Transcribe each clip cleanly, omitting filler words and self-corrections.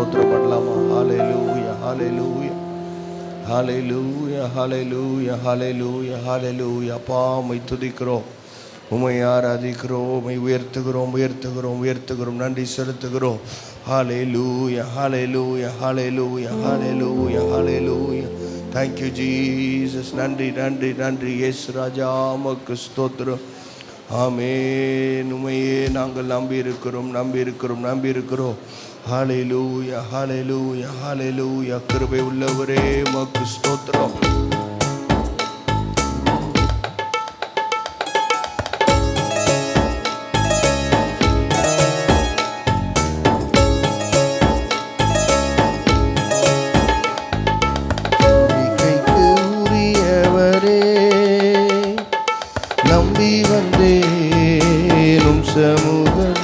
ஸ்தோத்திரம் பண்ணலாமா? ஹல்லேலூயா, ஹல்லேலூயா, ஹல்லேலூயா, ஹல்லேலூயா, ஹல்லேலூயா, ஹல்லேலூயா. அப்பா உம்மை துதிக்கிறோம், உம்மை ஆராதிக்கிறோம், உம்மை உயர்த்துகிறோம், உயர்த்துகிறோம், உயர்த்துகிறோம், நன்றி செலுத்துகிறோம். ஹல்லேலூயா, ஹல்லேலூயா, ஹல்லேலூயா, ஹல்லேலூயா, ஹல்லேலூயா. Thank you Jesus. நன்றி நன்றி நன்றி இயேசு ராஜா, உமக்கு ஸ்தோத்திரம். ஆமென். உம்மையே நாங்கள் நம்பி இருக்கிறோம், நம்பி இருக்கிறோம், நம்பி இருக்கிறோம். ஹல்லேலூயா, ஹல்லேலூயா, ஹல்லேலூயா. கிருபை உள்ளவரே உமக்கு ஸ்தோத்திரம். நம்பி வந்தேனும் சமூகம்,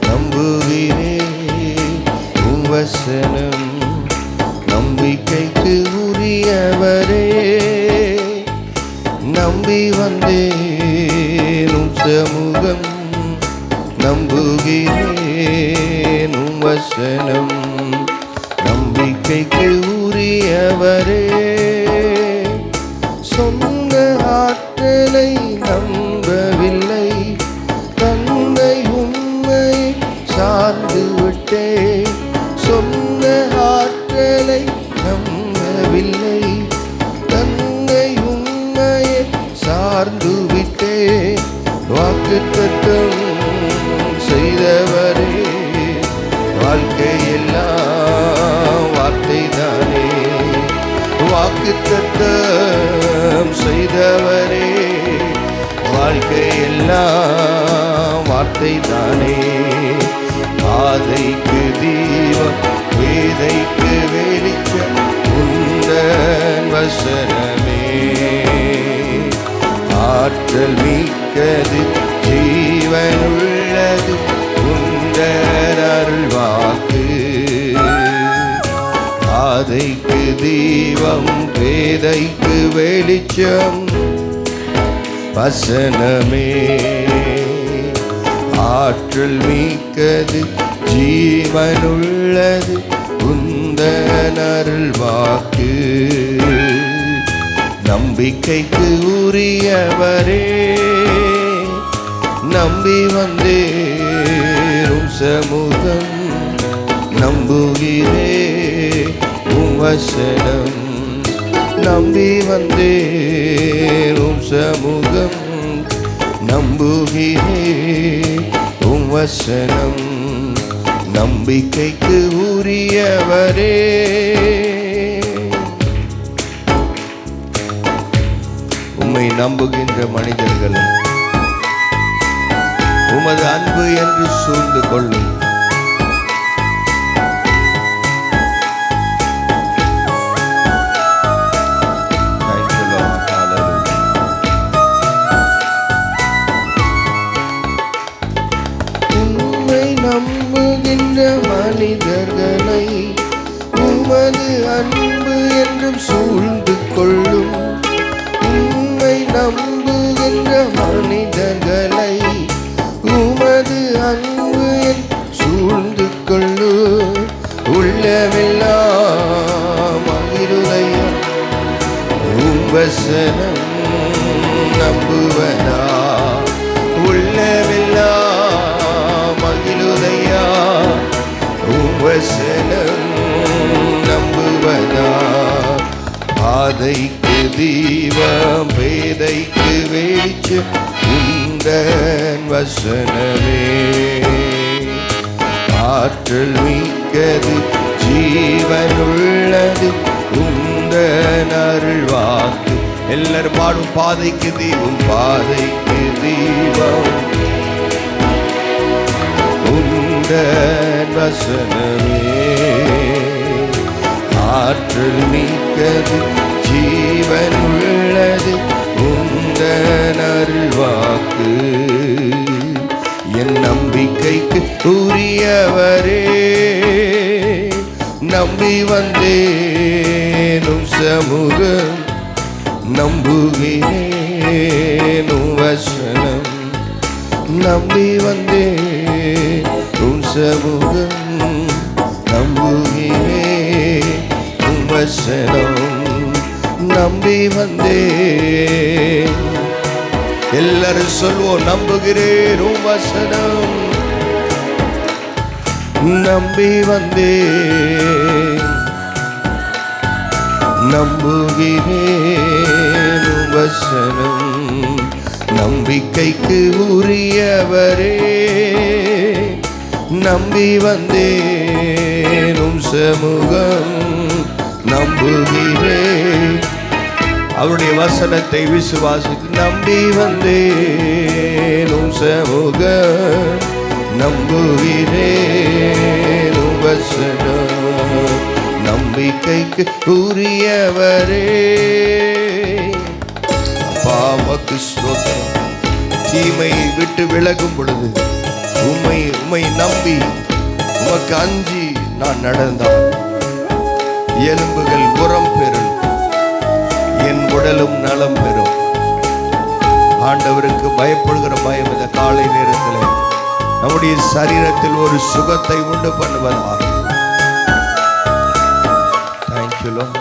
நம்புகிறேன் உம் வசனம். நம்பிக்கைக்கு உரியவரே, நம்பி வந்தேனும் சமூகம், நம்புகிறேன் உம் வசனம். நம்பிக்கைக்கு உரியவரே, சொந்த ஆற்றலை நம்பவில்லை, தந்தை உம்மை சார்ந்து விட்டே. சொந்த ஆற்றலை நம்பவில்லை, தந்தை உம்மை சார்ந்து விட்டே. வாக்குத்தத்தம் செய்தவரே, வாழ்க்கையெல்லாம் வார்த்தைதானே. வாக்குத்தத்தம் செய்தவரே, வாழ்க்கையெல்லாம் வார்த்தைதானே. பாதைக்கு தீபம், வேதைக்கு வெளிச்சம் உந்தன் வசனமே. ஆற்றல் மிக்கது, ஜீவனுள்ளது உந்தன் அருள்வாக்கு. பாதைக்கு தீபம், வேதைக்கு வெளிச்சம் வசனமே. ஆற்றல் மிக்கது, ஜீவனுள்ளது உந்தன் அருள்வாக்கு. நம்பிக்கைக்கு உரியவரே, நம்பி வந்தேனும் சமூகம், நம்புகிறேன் உம் வசனம். நம்பி வந்தேனும் சமூகம், நம்புகிறேன் உம் வசனம். நம்பிக்கைக்கு உரியவரே, உம்மை நம்புகின்ற மனிதர்களை உமது அன்பு என்று சூழ்ந்து கொள்ளும். நம்புகின்ற மனிதர்களை உமது அன்பு என்றும் சூழ்ந்து கொள்ளும். உம்மை நம்புகின்ற மனிதர்களை உமது அன்பு சூழ்ந்து கொள்ளும். உள்ளமெல்லாம் மகிழுதையா உம் வசனம் நம்புவதா. உள்ளமெல்லாம் மகிழுதையா உம் வசனம் நம்புவதா. பாதைக்கு தீபம், வேதைக்கு வெளிச்சம் உந்தன் வசனமே. ஆற்றல் மிக்கது, ஜீவனுள்ளது உந்தன் அருள்வாக்கு. எல்லாரும் பாடும். பாதைக்கு தீபம், பாதைக்கு தீபம் உந்தன் வசனமே. ஆற்றல் மிக்கது, ஜீவனுள்ளது உந்தன் அருள்வாக்கு. என் நம்பிக்கைக்கு உரியவரே, நம்பி வந்தேனும் சமூகம், நம்புகிறேன் உம் வசனம். நம்பி வந்தேன் உம் சமூகம், வசனம் நம்பி வந்தேன். எல்லாரும் சொல்வோம், நம்புகிறேன் உம் வசனம் நம்பி வந்தேன். நம்புகிறேன் உம் வசனம் நம்பிக்கைக்கு உரியவரே. நம்பி வந்தேன் உம் சமூகம் நம்புகிறேன். அவருடைய வசனத்தை விசுவாசித்து நம்பி வந்தேன் உம் சமூகம் நம்புகிறேன் உம் வசனம் நம்பிக்கைக்கு உரியவரே. அப்பா உமக்கு ஸ்தோத்திரம். தீமையை விட்டு விலகும் பொழுது உம்மை நம்பி உமக்கு அஞ்சி நான் நடந்தான் எலும்புகள் உரம் பெறும், என் உடலும் நலம் பெறும். ஆண்டவருக்கு பயப்படுகிற பயம் இந்த காலை நேரத்தில் நம்முடைய சரீரத்தில் ஒரு சுகத்தை உண்டு பண்ணுவதாக. Thank you Lord.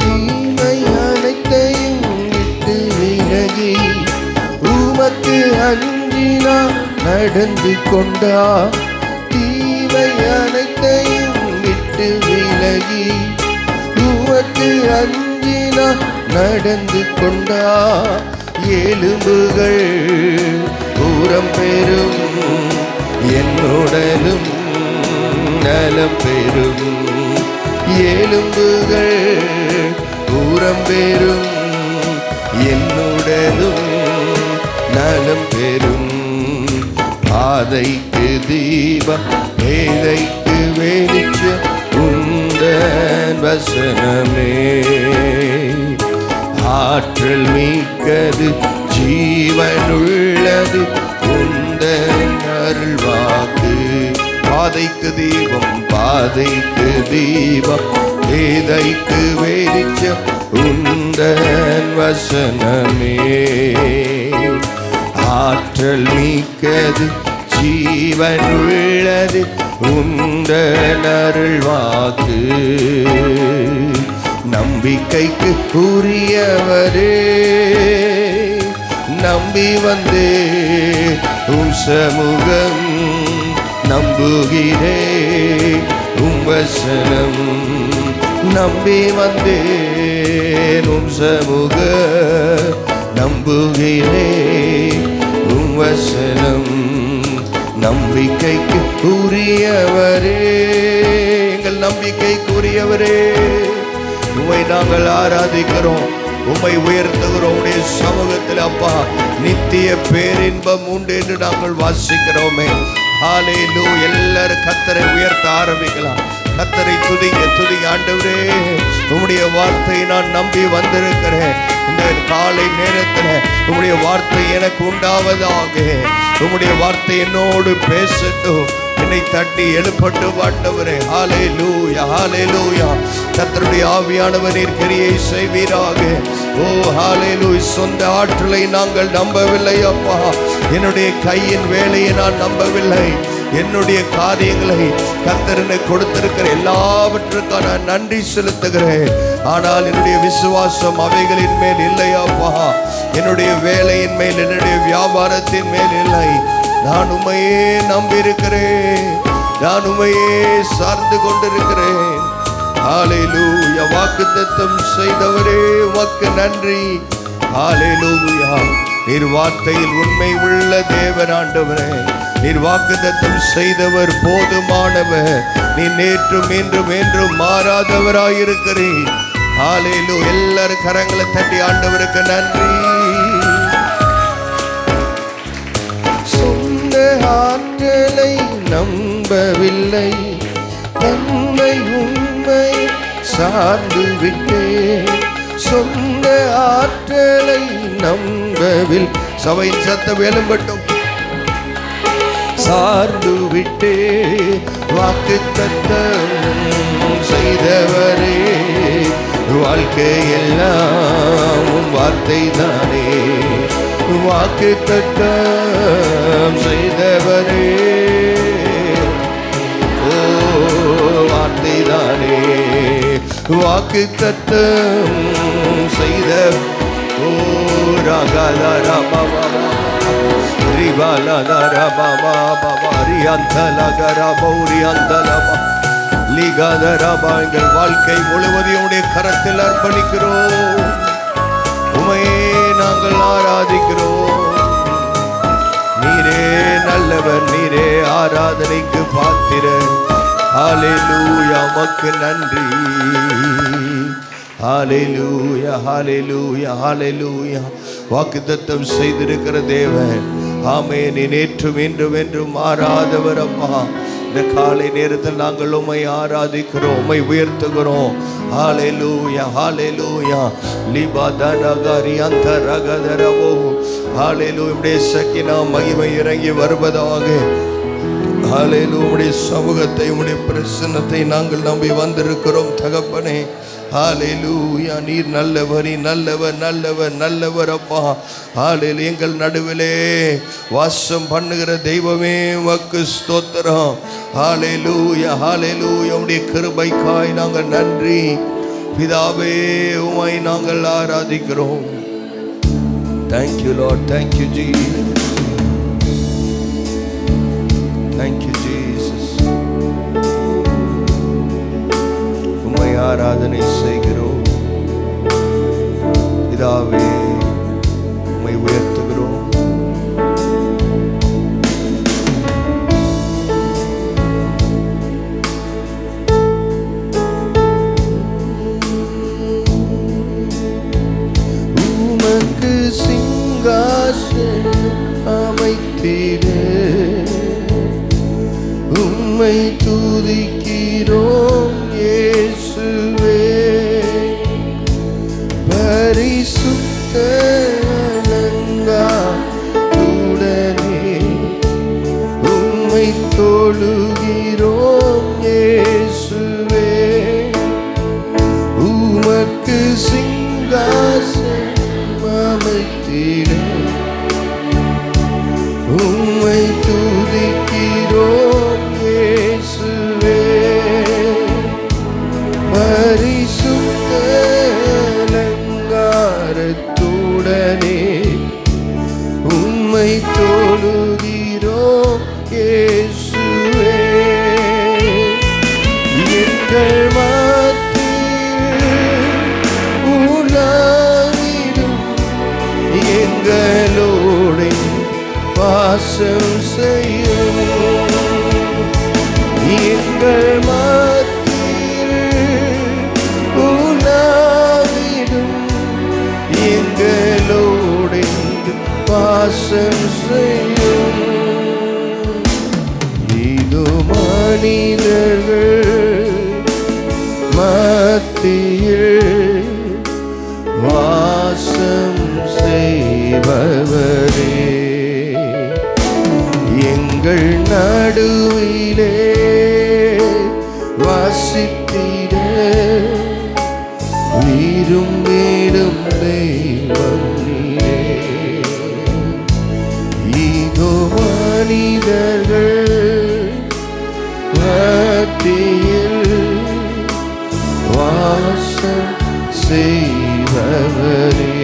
தீமை அனைத்தையும் விட்டு விலகி உமக்கு அஞ்சினா நடந்து கொண்டா. தீமை அனைத்தையும் விட்டு விலகி உமக்கு அஞ்சினா நடந்து கொண்டா. எலும்புகள் ஊரம் பெறும், என்னுடனும் நலம் பெறும். எலும்புகள் ஊரம் பெறும், என்னுடனும் நலம் பெறும். பாதைக்கு தீபம் வேலைக்கு வெளிச்சம் உந்தன் வசனமே. ஆற்றல் மிக்கது ஜீவனுள்ளது உந்தன் அருள்வாக்கு. பாதைக்கு தீபம், பாதைக்கு தீபம் வேலைக்கு வெளிச்சம் உந்தன் வசனமே. ஆற்றல் மிக்கது ஜீவனுள்ளது உந்தன் அருள்வாக்கு. நம்பிக்கைக்கு உரியவரே. நம்பி வந்தே உம் சமூகம் நம்புகிறே உம் வசனம் நம்பி வந்தே உம் சமூகம் நம்புகிறே உம் வசனம் நம்பிக்கைக்கு உரியவரே. எங்கள் நம்பிக்கைக்கு உரியவரே, உம்மை நாங்கள் ஆராதிக்கிறோம், உம்மை உயர்த்துகிறோம். உடைய சமூகத்தில் அப்பா நித்திய பேரின்பம் உண்டு என்று நாங்கள் வாசிக்கிறோமே. ஹல்லேலூயா. எல்லாரும் கர்த்தரை உயர்த்த ஆரம்பிக்கலாம். கர்த்தரை துதிங்க ஆண்டவரே. உம்முடைய வார்த்தையை நான் நம்பி வந்திருக்கிறேன். இந்த காலை நேரத்தில் உம்முடைய வார்த்தை எனக்கு உண்டாவதாக. உம்முடைய வார்த்தை என்னோடு பேசட்டும், என்னை தட்டி எழுப்பட்டு ஆண்டவரே. ஹல்லேலூயா, ஹல்லேலூயா. கர்த்தருடைய ஆவியானவர் நீர் கிரியை செய்வீராக. ஓ ஹல்லேலூயா. சொந்த ஆற்றலை நாங்கள் நம்பவில்லை அப்பா. என்னுடைய கையின் வேலையை நான் நம்பவில்லை. என்னுடைய காரியங்களை கர்த்தர் கொடுத்திருக்கிற எல்லாவற்றுக்கான நன்றி செலுத்துகிறேன். ஆனால் என்னுடைய விசுவாசம் அவைகளின் மேல் இல்லையாப்பா. என்னுடைய வேலையின் மேல், என்னுடைய வியாபாரத்தின் மேல் இல்லை. நான் உம்மையே நம்பியிருக்கிறேன், நான் உம்மையே சார்ந்து கொண்டிருக்கிறேன். ஹல்லேலூயா. வாக்குத்தத்தம் செய்தவரே உமக்கு நன்றி. ஹல்லேலூயா. நீர் வார்த்தையில் உண்மை உள்ள தேவன் ஆண்டவரே. நீர் வாக்குத்தத்தம் செய்தவர் போதுமானவர். நீ நேற்றும் இன்றும் என்றும் மாறாதவராயிருக்கிறீர். ஹல்லேலூயா. எல்லாரும் கரங்களை தட்டி ஆண்டவருக்கு நன்றி. சொந்த ஆற்றலை நம்பவில்லை, தன்னை உண்மை சார்ந்து விட்டேன். சொந்த ஆற்றலை நம்பவில் சபையின் சத்தம் எழும்பட்டும். சார்ந்து விட்டே வாக்குத்தத்தம் செய்தவரே. வாழ்க்கையெல்லாம் வார்த்தை தானே. வாக்குத்தத்தம் செய்தவரே. ஓ வார்த்தை தானே. வாக்குத்தத்தம் செய்த எங்கள் வாழ்க்கை முழுவதையும் உடைய கரத்தில் அர்ப்பணிக்கிறோம். உமையே நாங்கள் ஆராதிக்கிறோம். நீரே நல்லவர், நீரே ஆராதனைக்கு பாத்திரர். ஹல்லேலூயா, உமக்கு நன்றி. ஹல்லேலூயா, ஹல்லேலூயா, ஹல்லேலூயா. வாக்குத்தத்தம் செய்திருக்கிற தேவன், ஆமென். நீ நேற்றும் இன்றும் என்றும் மாறாதவர் அப்பா. இந்த காலை நேரத்தில் நாங்கள் உம்மை ஆராதிக்கிறோம், உம்மை உயர்த்துகிறோம். ஹல்லேலூயா, ஹல்லேலூயா. லிபாதனகரி அந்தரகதரவோ. ஹல்லேலூயா. உம்முடைய சக்கினா மகிமை இறங்கி வருவதாக. ஹல்லேலூயா. உம்முடைய சமூகத்தை, உம்முடைய பிரசன்னத்தை நாங்கள் நம்பி வந்திருக்கிறோம் தகப்பனே. ஹல்லேலூயா. நீர் நல்லவர், நீ நல்லவர், நல்லவர், நல்லவர் அப்பா. ஹல்லேலூயா. எங்கள் நடுவிலே வாசம் பண்ணுகிற தெய்வமே உமக்கு ஸ்தோத்திரம். ஹல்லேலூயா, ஹல்லேலூயா. உம்முடைய கிருபைக்காய் நாங்கள் நன்றி பிதாவே. உம்மை நாங்கள் ஆராதிக்கிறோம். Thank you Lord, thank you Jesus, thank you Jesus. உம்மை ஆராதனை செய்கிறோம் பிதாவே, உம்மை உயர்த்துகிறோம். உமக்கு சிங்காசனம் அமைத்திடு, உம்மை துதிக்கிறோம் இயேசுவே. பரிசுத்த அலங்காரத்துடனே உம்மை தொழுகிறோம் இயேசுவே. உமக்கு சிங்காசனம் அமைத்திடு, உம்மை துதிக்கிறோம் இயேசுவே. பரிசுத்த அலங்காரத்துடனே உம்மை தொழுகிறோம் இயேசுவே. எங்கள் மத்தியில் உலாவிடும் எங்களோடு வாசம் செய்யும். எங்கள் மத்தியில் உலாவிடும் எங்களோடு வாசம் செய்யும். இது மனிதர்கள் மத்தியில் வாசம் செய்பவரே, எங்கள் நடுவிலே வாசித்திட விரும்பிடும் தெய்வம் நீரே. இதோ மனிதர்கள் மத்தியில் வாசம் செய்பவரே,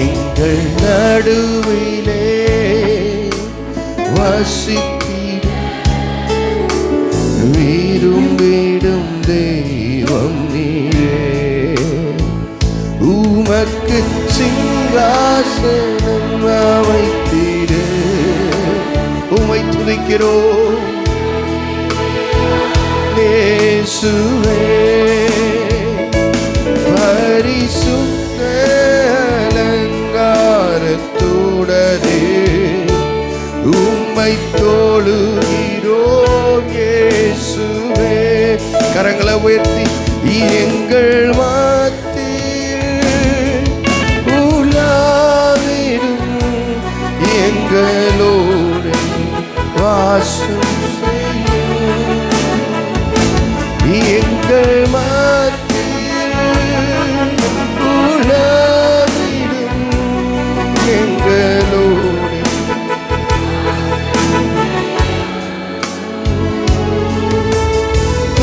எங்கள் நடுவிலே வசித்திட விரும்பிடும் தெய்வம் நீரே. உமக்கு சிங்காசனம் அமைத்திடு, உம்மை துதிக்கிறோம் இயேசுவே. பரிசுத்த அலங்காரத்துடனே உம்மை தொழுகிறோம் இயேசுவே. கரங்களை உயர்த்தி எங்கள் மத்தியில் உலாவிடும் எங்களோடு வாசம் செய்யும். எங்கள் மத்தியில் உலாவிடும் எங்களோடு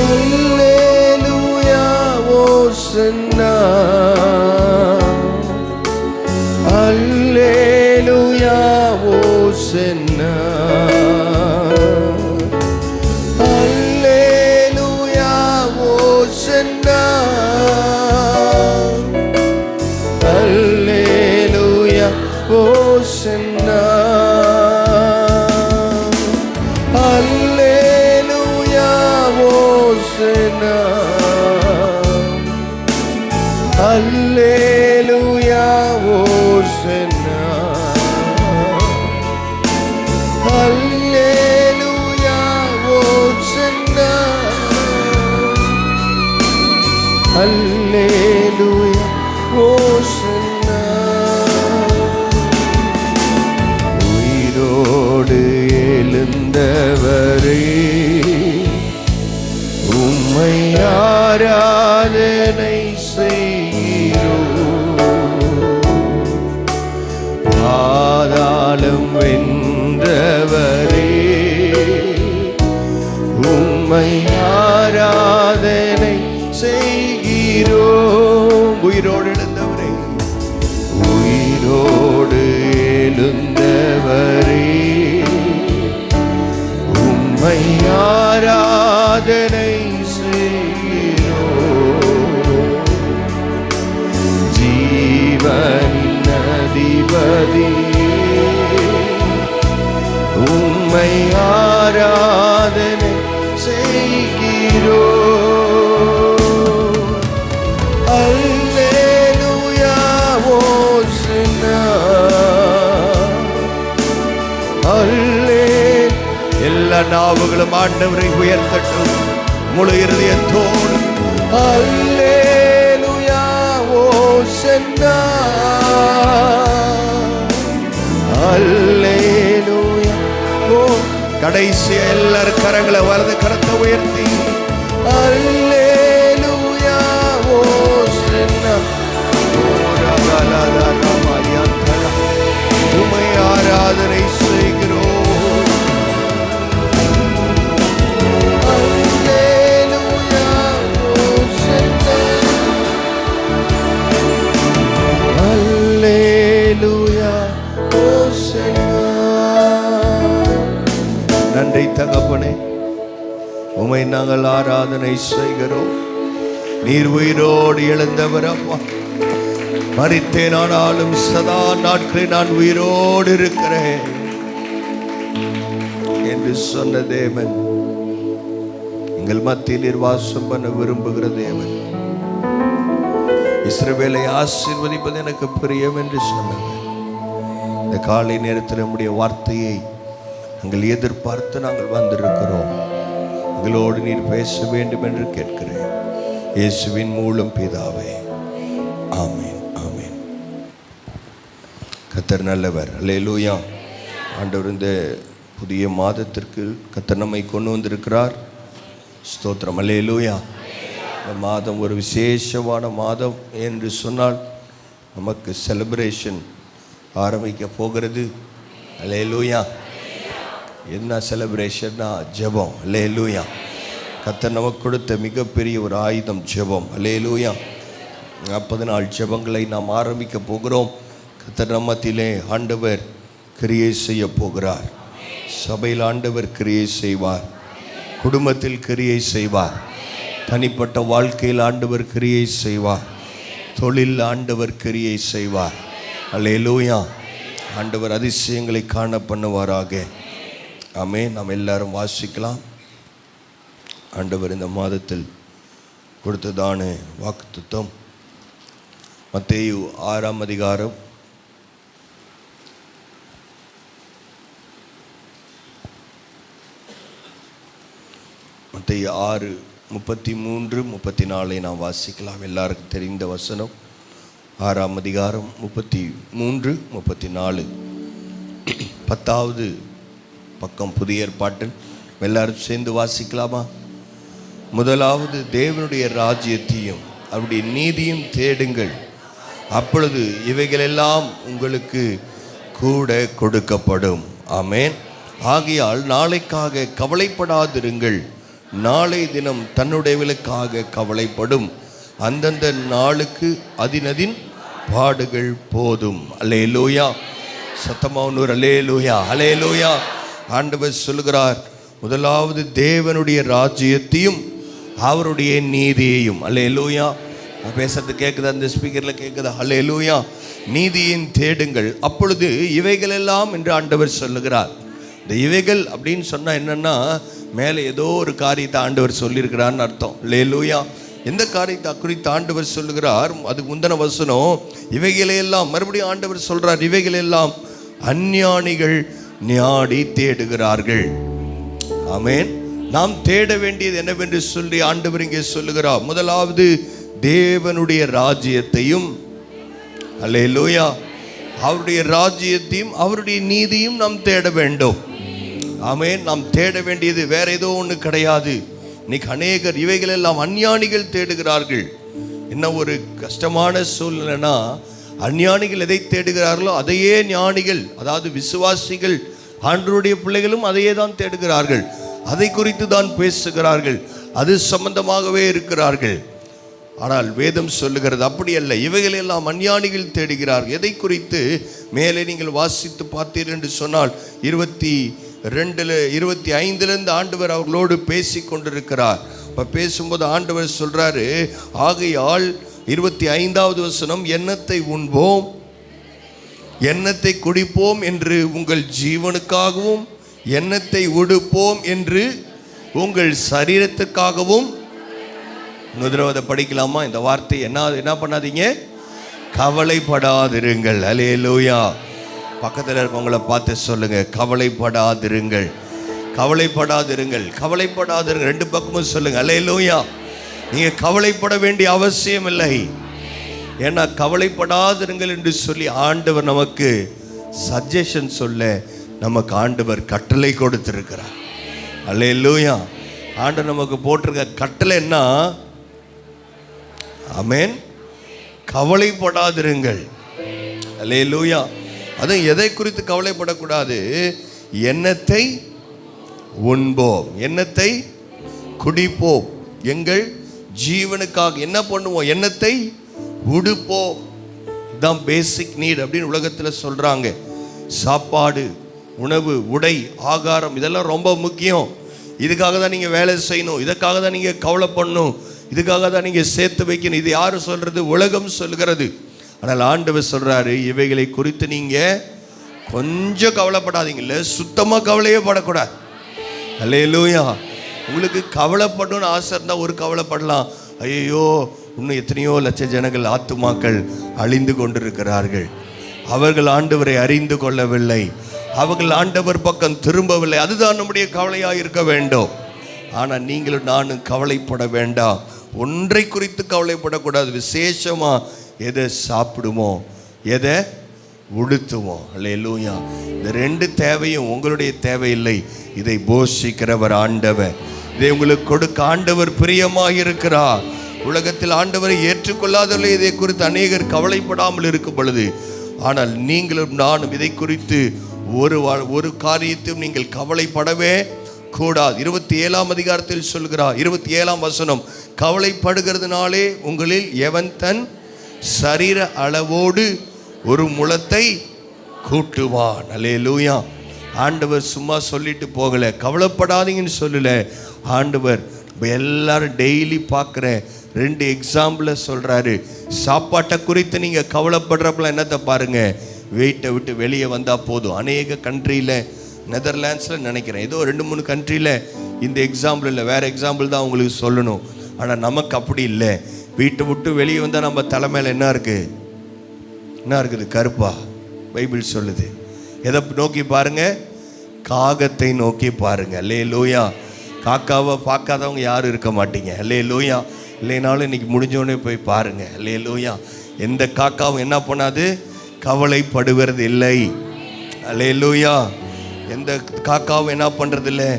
அல்லேலூயா, ஓசன்னா அல்லேலூயா ஓசன்னா அல்லேலூயா ஓசன்னா அல்லேலூயா ஓசன்னா அல்லேலூயா ஓசன்னா அல்லேலூயா ஓசன்னா அல்லேலூயா ஓசன்னா அல்லேலூயா ஓசன்னா உயிரோடு எழுந்தவரே உம்மை ஆராதனை பாதாளம் வென்றவரே உம்மை ஆராதனை செய்கிறோம். உயிரோடு எழுந்தவரே உயிரோடு எழுந்தவரே உம்மை ஆராதனை செய்கிறோம். ஜீவனின் அதிபதி உம்மை ஆராதனை செய்கிறோம். அல்லேலூயா ஓசன்னா அல்லே எல்லா நாவுகளும் ஆண்டவரை உயர்த்தட்டும் முழு இருதயத்தோடு. அல்லேலூயா ஓசன்னா அல்லேலூயா ஓ கடைசி எல்லாரும் கரங்களை வலது கரத்தை உயர்த்தி அல்லேலூயா ஓசன்னா உம்மை ஆராதனை செய்கிறோம். அல்லேலூயா ஓசன்னா அல்லேலூயா ஓசன்னா. நன்றி தகப்பனே, உம்மை நாங்கள் ஆராதனை செய்கிறோம். நீர் உயிரோடு எழுந்தவர் அப்பா. மரித்தேன் ஆனாலும் சதா நாட்களில் நான் உயிரோடு இருக்கிறேன் என்று சொன்ன தேவன் எங்கள் மத்தியில் நீர் வாசம் பண்ண விரும்புகிற தேவன். இஸ்ரவேலை ஆசீர்வதிப்பது எனக்கு பிரியம் என்று சொன்னவர். இந்த காலை நேரத்தில் நம்முடைய வார்த்தையை நாங்கள் எதிர்பார்த்து நாங்கள் வந்திருக்கிறோம். எங்களோடு நீர் பேச வேண்டும் என்று கேட்கிறேன். இயேசுவின் மூலம் பிதாவே, ஆமென் ஆமென். கர்த்தர் நல்லவர். அல்லேலூயா. ஆண்டவர் இந்த புதிய மாதத்திற்கு கர்த்தர் நம்மை கொண்டு வந்திருக்கிறார். ஸ்தோத்திரம். அல்லேலூயா. இந்த மாதம் ஒரு விசேஷமான மாதம் என்று சொன்னால் நமக்கு செலிப்ரேஷன் ஆரம்பிக்க போகிறது. அல்லேலூயா. என்ன செலிப்ரேஷன்னா ஜெபம். அல்லேலூயா. கர்த்தர் நமக்கு கொடுத்த மிகப்பெரிய ஒரு ஆயுதம் ஜெபம். அல்லேலூயா. 40 நாள் ஜெபங்களை நாம் ஆரம்பிக்க போகிறோம். கர்த்தர் நம்மத்திலே ஆண்டவர் கிரியை செய்ய போகிறார். சபையில் ஆண்டவர் கிரியை செய்வார். குடும்பத்தில் கிரியை செய்வார். தனிப்பட்ட வாழ்க்கையில் ஆண்டவர் கிரியை செய்வார். தொழில் ஆண்டவர் கிரியை செய்வார். அல்லேலூயா. ஆண்டவர் அதிசயங்களை காண பண்ணுவாராக. ஆமென். நாம் எல்லாரும் வாசிக்கலாம். ஆண்டவர் இந்த மாதத்தில் கொடுத்ததான வாக்குத்தத்தம் மத்தேயு 6ஆம் அதிகாரம் 6:33-34 நாம் வாசிக்கலாம். எல்லாருக்கும் தெரிந்த வசனம். 6ஆம் அதிகாரம் 33-34. 10வது பக்கம் புதிய ஏற்பாட்டில் எல்லாரும் சேர்ந்து வாசிக்கலாமா? முதலாவது தேவனுடைய ராஜ்யத்தையும் அவருடைய நீதியும் தேடுங்கள், அப்பொழுது இவைகளெல்லாம் உங்களுக்கு கூட கொடுக்கப்படும். ஆமென். ஆகையால் நாளைக்காக கவலைப்படாதிருங்கள், நாளை தினம் தன்னுடையவர்களுக்காக கவலைப்படும். அந்தந்த நாளுக்கு அதினதின் பாடுகள் போதும். அல்லேலூயா. சத்தமானூர் அல்லேலூயா, அல்லேலூயா. ஆண்டவர் சொல்கிறார், முதலாவது தேவனுடைய ராஜ்யத்தையும் அவருடைய நீதியையும். அல்லேலூயா. பேசுறது கேட்குதா? அந்த ஸ்பீக்கரில் கேட்குதா? அல்லேலூயா. நீதியின் தேடுங்கள், அப்பொழுது இவைகள் எல்லாம் என்று ஆண்டவர் சொல்லுகிறார். இந்த இவைகள் அப்படின்னு சொன்னால் என்னென்னா, மேலே ஏதோ ஒரு காரியத்தை ஆண்டவர் சொல்லியிருக்கிறான்னு அர்த்தம். அல்லேலூயா. எந்த காரியத்தை குறித்து ஆண்டவர் சொல்லுகிறார்? அதுக்கு முந்தின வசனம், இவைகளையெல்லாம் மறுபடியும் ஆண்டவர் சொல்கிறார், இவைகளெல்லாம் அஞ்ஞானிகள் நாடி தேடுகிறார்கள். ஆமென். நாம் தேட வேண்டியது என்னவென்று சொல்லி ஆண்டவர் இங்கே சொல்லுகிறார். முதலாவது தேவனுடைய ராஜ்யத்தையும், அல்லேலூயா, அவருடைய ராஜ்யத்தையும் அவருடைய நீதியும் நாம் தேட வேண்டும். ஆமென். நாம் தேட வேண்டியது வேற ஏதோ ஒன்று கிடையாது. இன்னைக்கு அநேகர் இவைகளெல்லாம் அஞ்ஞானிகள் தேடுகிறார்கள். என்ன ஒரு கஷ்டமான சூழ்நிலைனா, அஞ்ஞானிகள் எதை தேடுகிறார்களோ அதையே ஞானிகள், அதாவது விசுவாசிகள், ஆண்டவருடைய பிள்ளைகளும் அதையே தான் தேடுகிறார்கள். அதை குறித்து தான் பேசுகிறார்கள், அது சம்பந்தமாகவே இருக்கிறார்கள். ஆனால் வேதம் சொல்லுகிறது அப்படி அல்ல. இவைகளெல்லாம் அஞ்ஞானிகள் தேடுகிறார்கள். எதை குறித்து? மேலே நீங்கள் வாசித்து பார்த்தீர்கள் என்று சொன்னால் 25 ஆண்டவர் அவர்களோடு பேசி கொண்டிருக்கிறார். இப்போ பேசும்போது ஆண்டவர் சொல்றாரு, ஆகையால் 25வது வசனம், எண்ணத்தை உண்போம் எண்ணத்தை குடிப்போம் என்று உங்கள் ஜீவனுக்காகவும், எண்ணத்தை உடுப்போம் என்று உங்கள் சரீரத்துக்காகவும். முதலாவது படிக்கலாமா இந்த வார்த்தை? என்ன பண்ணாதீங்க, கவலைப்படாதிருங்கள். அல்லேலூயா. பக்கத்தில் இருக்கவங்கள பார்த்து சொல்லுங்க, கவலைப்படாதிருங்கள், கவலைப்படாதிருங்கள், கவலைப்படாதிருங்கள். ரெண்டு பக்கமும் சொல்லுங்க, அல்லேலூயா. நீங்க கவலைப்பட வேண்டிய அவசியம் இல்லை. ஏன்னா கவலைப்படாதிருங்கள் என்று சொல்லி ஆண்டவர் நமக்கு சஜஷன் சொல்ல நமக்கு ஆண்டவர் கட்டளை கொடுத்திருக்கிறார். அல்லேலூயா. ஆண்டவர் நமக்கு போட்டிருக்க கட்டளை என்ன? ஆமென். கவலைப்படாதிருங்கள். அல்லேலூயா. அதுவும் எதை குறித்து கவலைப்படக்கூடாது? எண்ணத்தை உண்போம், எண்ணத்தை குடிப்போம், எங்கள் ஜீவனுக்காக என்ன பண்ணுவோம்? எண்ணத்தை உடுப்போம். இதுதான் பேசிக் நீட் அப்படின்னு உலகத்தில் சொல்றாங்க. சாப்பாடு, உணவு, உடை, ஆகாரம், இதெல்லாம் ரொம்ப முக்கியம். இதுக்காக தான் நீங்கள் வேலை செய்யணும், இதுக்காக தான் நீங்கள் கவலைப்படணும், இதுக்காக தான் நீங்கள் சேர்த்து வைக்கணும். இது யாரு சொல்றது? உலகம் சொல்கிறது. ஆனால் ஆண்டவர் சொல்றாரு, இவைகளை குறித்து நீங்க கொஞ்சம் கவலைப்படாதீங்கல்ல, சுத்தமா கவலையே படக்கூடாது. அல்லேலூயா. உங்களுக்கு கவலைப்படணும்னு ஆசை இருந்தால் ஒரு கவலைப்படலாம். ஐயோ, இன்னும் எத்தனையோ லட்ச ஜனங்கள், ஆத்துமாக்கள் அழிந்து கொண்டிருக்கிறார்கள். அவர்கள் ஆண்டவரை அறிந்து கொள்ளவில்லை, அவர்கள் ஆண்டவர் பக்கம் திரும்பவில்லை. அதுதான் நம்முடைய கவலையாக இருக்க வேண்டும். ஆனால் நீங்களும் நானும் கவலைப்பட வேண்டாம். ஒன்றை குறித்து கவலைப்படக்கூடாது. விசேஷமா எதை சாப்பிடுமோ, எதை உடுத்துவோம். அல்லேலூயா. இந்த ரெண்டு தேவையும் உங்களுடைய தேவையில்லை, இதை போஷிக்கிறவர் ஆண்டவர். இதை உங்களுக்கு கொடுக்க ஆண்டவர் பிரியமாக இருக்கிறார். உலகத்தில் ஆண்டவரை ஏற்றுக்கொள்ளாதவர்களே இதை குறித்து அநேகர் கவலைப்படாமல் இருக்கும் பொழுது, ஆனால் நீங்களும் நானும் இதை குறித்து ஒரு காரியத்தையும் நீங்கள் கவலைப்படவே கூடாது. 27ஆம் அதிகாரத்தில் சொல்கிறார், 27ஆம் வசனம், கவலைப்படுகிறதுனாலே உங்களில் எவன் தன் சரீர அளவோடு ஒரு முழத்தை கூட்டுவான். அல்லேலூயா. ஆண்டவர் சும்மா சொல்லிட்டு போகல, கவலைப்படாதீங்கன்னு சொல்லல. ஆண்டவர் எல்லாரும் டெய்லி பார்க்குற 2 எக்ஸாம்பிளை சொல்றாரு. சாப்பாட்டை குறித்து நீங்க கவலைப்படுறப்பல என்னத்தை பாருங்க, வெயிட்டை விட்டு வெளியே வந்தா போதும். அநேக கண்ட்ரியில், நெதர்லாண்ட்ஸில் நினைக்கிறேன், ஏதோ 2-3 கண்ட்ரியில் இந்த எக்ஸாம்பிள் இல்லை, வேற எக்ஸாம்பிள் தான் உங்களுக்கு சொல்லணும். ஆனால் நமக்கு அப்படி இல்லை. வீட்டை விட்டு வெளியே வந்தால் நம்ம தலைமையில் என்ன இருக்குது? கருப்பா. பைபிள் சொல்லுது. எதை நோக்கி பாருங்க? காகத்தை நோக்கி பாருங்க. அல்லேலூயா. காக்காவை பார்க்காதவங்க யாரும் இருக்க மாட்டீங்க. அல்லேலூயா. இல்லைனாலும் இன்னைக்கு முடிஞ்சோடனே போய் பாருங்க. அல்லேலூயா. எந்த காக்காவும் என்ன பண்ணாது? கவலைப்படுவது இல்லை. அல்லேலூயா. எந்த காக்காவும் என்ன பண்ணுறது இல்லை?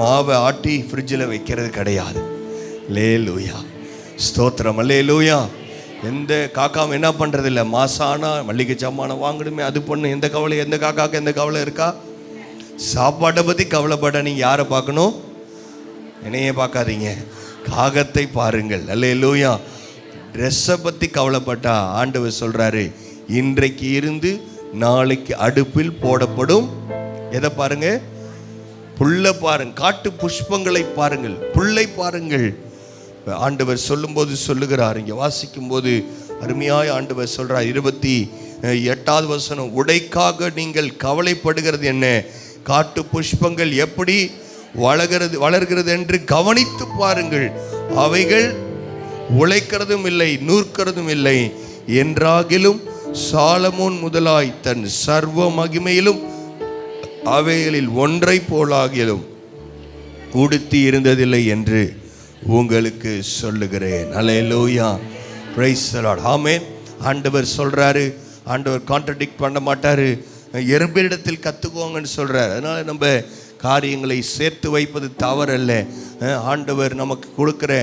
மாவை ஆட்டி ஃப்ரிட்ஜில் வைக்கிறது கிடையாது. அல்லேலூயா. ஸ்தோத்திரம். அல்லேலூயா. எந்த காக்காவும் என்ன பண்ணுறது இல்லை? மாசானா மல்லிகை சாமானை வாங்கணுமே, அது பண்ணு. எந்த கவலை, எந்த காக்காவுக்கு எந்த கவலை இருக்கா? சாப்பாட்டை பற்றி கவலைப்பட நீங்கள் யாரை பார்க்கணும்? என்னையே பார்க்காதீங்க, காகத்தை பாருங்கள். அல்லேலூயா. ட்ரெஸ்ஸை பற்றி கவலைப்பட்டா ஆண்டவர் சொல்கிறாரு, இன்றைக்கு இருந்து நாளைக்கு அடுப்பில் போடப்படும் எதை பாருங்க, புல்லை பாருங்க, காட்டு புஷ்பங்களை பாருங்கள், புல்லை பாருங்கள். ஆண்டவர் சொல்லும்போது சொல்லுகிறார், இங்கே வாசிக்கும் போது அருமையாய் ஆண்டவர் சொல்கிறார், 28வது வசனம், உடைக்காக நீங்கள் கவலைப்படுகிறது என்ன, காட்டு புஷ்பங்கள் எப்படி வளர்கிறது என்று கவனித்து பாருங்கள், அவைகள் உழைக்கிறதும் இல்லை நூற்கிறதும் இல்லை என்றாகிலும் சாலமோன் முதலாய் தன் சர்வ மகிமையிலும் அவைகளில் ஒன்றை போலாகிலும் உடுத்தி இருந்ததில்லை என்று உங்களுக்கு சொல்லுகிறேன். அல்லேலூயா, பிரைஸ் தி லார்ட், ஆமென். ஆண்டவர் சொல்றாரு, ஆண்டவர் கான்ட்ரடிக்ட் பண்ண மாட்டாரு, எறும்பிடத்தில் கற்றுக்கோங்கன்னு சொல்றாரு. அதனால நம்ம காரியங்களை சேர்த்து வைப்பது தவறல்ல. ஆண்டவர் நமக்கு கொடுக்கிற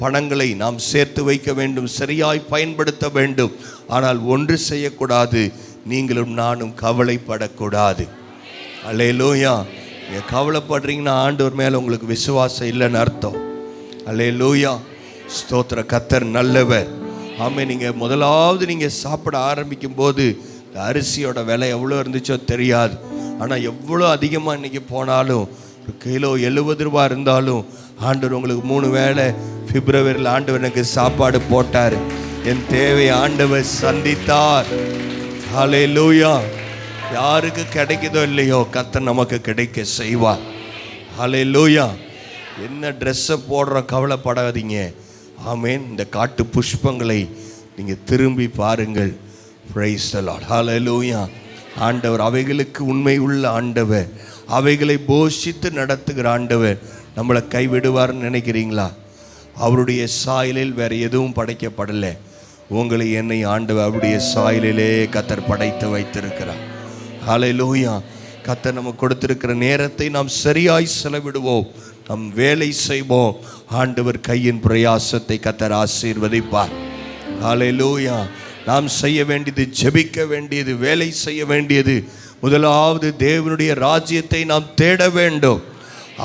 பணங்களை நாம் சேர்த்து வைக்க வேண்டும், சரியாய் பயன்படுத்த வேண்டும். ஆனால் ஒன்று செய்யக்கூடாது, நீங்களும் நானும் கவலைப்படக்கூடாது. அல்லேலூயா. நீங்கள் கவலைப்படுறீங்கன்னா ஆண்டவர் மேலே உங்களுக்கு விசுவாசம் இல்லைன்னு அர்த்தம். அல்லேலூயா, ஸ்தோத்திர. கர்த்தர் நல்லவர். ஆமென். நீங்கள் முதலாவது நீங்கள் சாப்பிட ஆரம்பிக்கும் போது இந்த அரிசியோட விலை எவ்வளோ இருந்துச்சோ தெரியாது. ஆனால் எவ்வளோ அதிகமாக இன்றைக்கி போனாலும், ஒரு கிலோ 70 ரூபா இருந்தாலும் ஆண்டவர் உங்களுக்கு 3 வேளை பிப்ரவரியில் ஆண்டவர் எனக்கு சாப்பாடு போட்டார். என் தேவையை ஆண்டவர் சந்தித்தார். ஹல்லேலூயா. யாருக்கு கிடைக்குதோ இல்லையோ கர்த்தர் நமக்கு கிடைக்க செய்வார். ஹல்லேலூயா. என்ன ட்ரெஸ்ஸை போடுற கவலைப்படாதீங்க. ஆமென். இந்த காட்டு புஷ்பங்களை நீங்கள் திரும்பி பாருங்கள். Praise the lord. ஹல்லேலூயா. ஆண்டவர் அவைகளுக்கு உண்மை உள்ள ஆண்டவர், அவைகளை போஷித்து நடத்துகிற ஆண்டவர். நம்மளை கைவிடுவார்னு நினைக்கிறீங்களா? அவருடைய சாயலில் வேறு எதுவும் படைக்கப்படலை. உங்களை என்னை ஆண்டவர் அவருடைய சாயலிலே கர்த்தர் படைத்து வைத்திருக்கிறார். ஹல்லேலூயா. கர்த்தர் நமக்கு கொடுத்திருக்கிற நேரத்தை நாம் சரியாய் செலவிடுவோம், நம் வேலை செய்வோம். ஆண்டவர் கையின் பிரயாசத்தை கர்த்தர் ஆசீர்வதிப்பார். ஹல்லேலூயா. நாம் செய்ய வேண்டியது, ஜெபிக்க வேண்டியது, வேலை செய்ய வேண்டியது, முதலாவது தேவனுடைய ராஜ்யத்தை நாம் தேட வேண்டும்.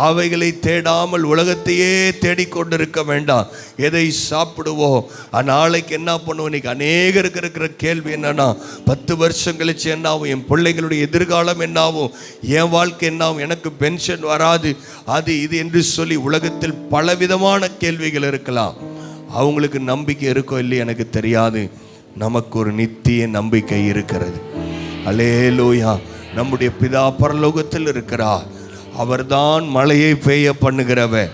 அவைகளை தேடாமல் உலகத்தையே தேடிக்கொண்டிருக்க வேண்டாம். எதை சாப்பிடுவோம், நாளைக்கு என்ன பண்ணுவோம்? இன்னைக்கு அநேகருக்கு இருக்கிற கேள்வி என்னன்னா, 10 வருஷம் கழிச்சு என்ன ஆகும், என் பிள்ளைகளுடைய எதிர்காலம் என்ன ஆகும், என் வாழ்க்கை என்ன ஆகும், எனக்கு பென்ஷன் வராது, அது இது என்று சொல்லி உலகத்தில் பலவிதமான கேள்விகள் இருக்கலாம். அவங்களுக்கு நம்பிக்கை இருக்கோ இல்லையா எனக்கு தெரியாது. நமக்கு ஒரு நித்திய நம்பிக்கை இருக்கிறது. அல்லேலூயா. நம்முடைய பிதா பரலோகத்தில் இருக்கிறார். அவர்தான் மழையை பெய்ய பண்ணுகிறவர்,